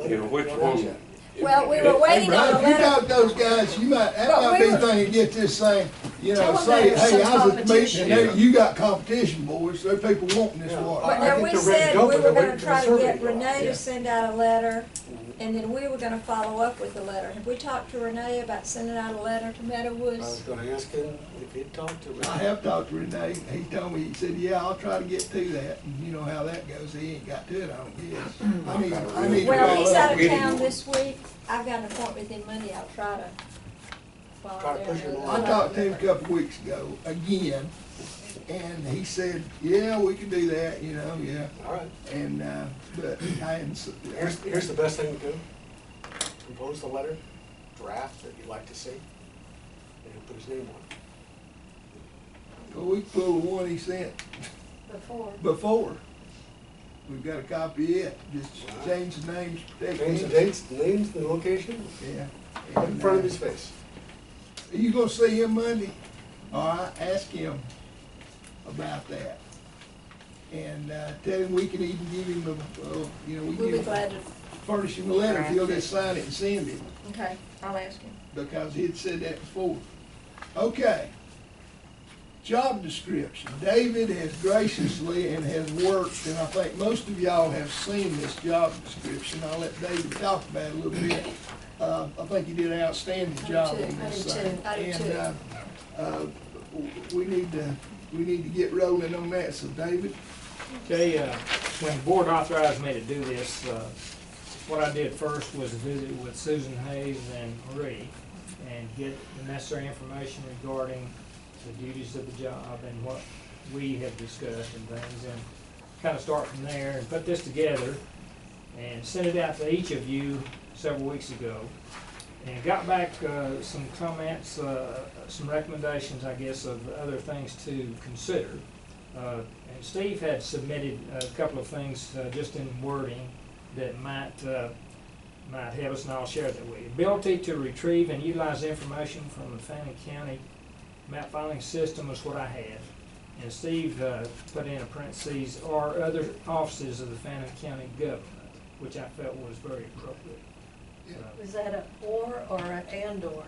You know, which one? Well, we were waiting Hey, on Brian, a if you letter. talk to those guys, you might, that But might we be were- the thing to get this saying, you know, Tell them say, there's hey, some I was at the meeting, competition. and there, you got competition, boys, there are people wanting this Yeah. water. But I now think we they're ready to said go, we but were they're gonna waiting for try the to survey get to go out. Renee Yeah. to send out a letter, and then we were gonna follow up with the letter. Have we talked to Renee about sending out a letter to I was Meadowwoods? gonna ask him if he'd talked to I Rick. have talked to Renee, he told me, he said, yeah, I'll try to get to that, and you know how that goes, he ain't got to it, I don't guess. I need to Well, follow he's up out of with him. town this week. I've got an appointment with him Monday. I'll try to. while Try I'm to there, push him do along. I talked to him a couple weeks ago, again, and he said, yeah, we can do that, you know, yeah, All right, and, but I hadn't. here's the best thing to do. Compose the letter, draft that you'd like to see, and he'll put his name on it. Well, we pulled the one he sent Before. before. We've got a copy of it, just change the names, protect Change the him. dates, the names, the location, Yeah. right in front of his face. Are you gonna see him Monday? All right, ask him about that. And, tell him we can even give him a, you know, we We'll be can glad to. furnish him a letter, if he'll just sign it and send it, Okay, I'll ask him. because he'd said that before. Okay. Job description. David has graciously and has worked, and I think most of y'all have seen this job description. I'll let David talk about it a little bit. I think he did an outstanding job on this thing. I do too. And, we need to get rolling on that, so David? Okay, when the board authorized me to do this, what I did first was visit with Susan Hayes and Marie and get the necessary information regarding the duties of the job and what we have discussed and things, and kind of start from there and put this together and sent it out to each of you several weeks ago. And got back some comments, some recommendations, I guess, of other things to consider. And Steve had submitted a couple of things just in wording that might help us, and I'll share that with you. Ability to retrieve and utilize information from the Fannin County map filing system was what I had. And Steve put in a parentheses, or other offices of the Fannin County government, which I felt was very appropriate. Is that a or a and or?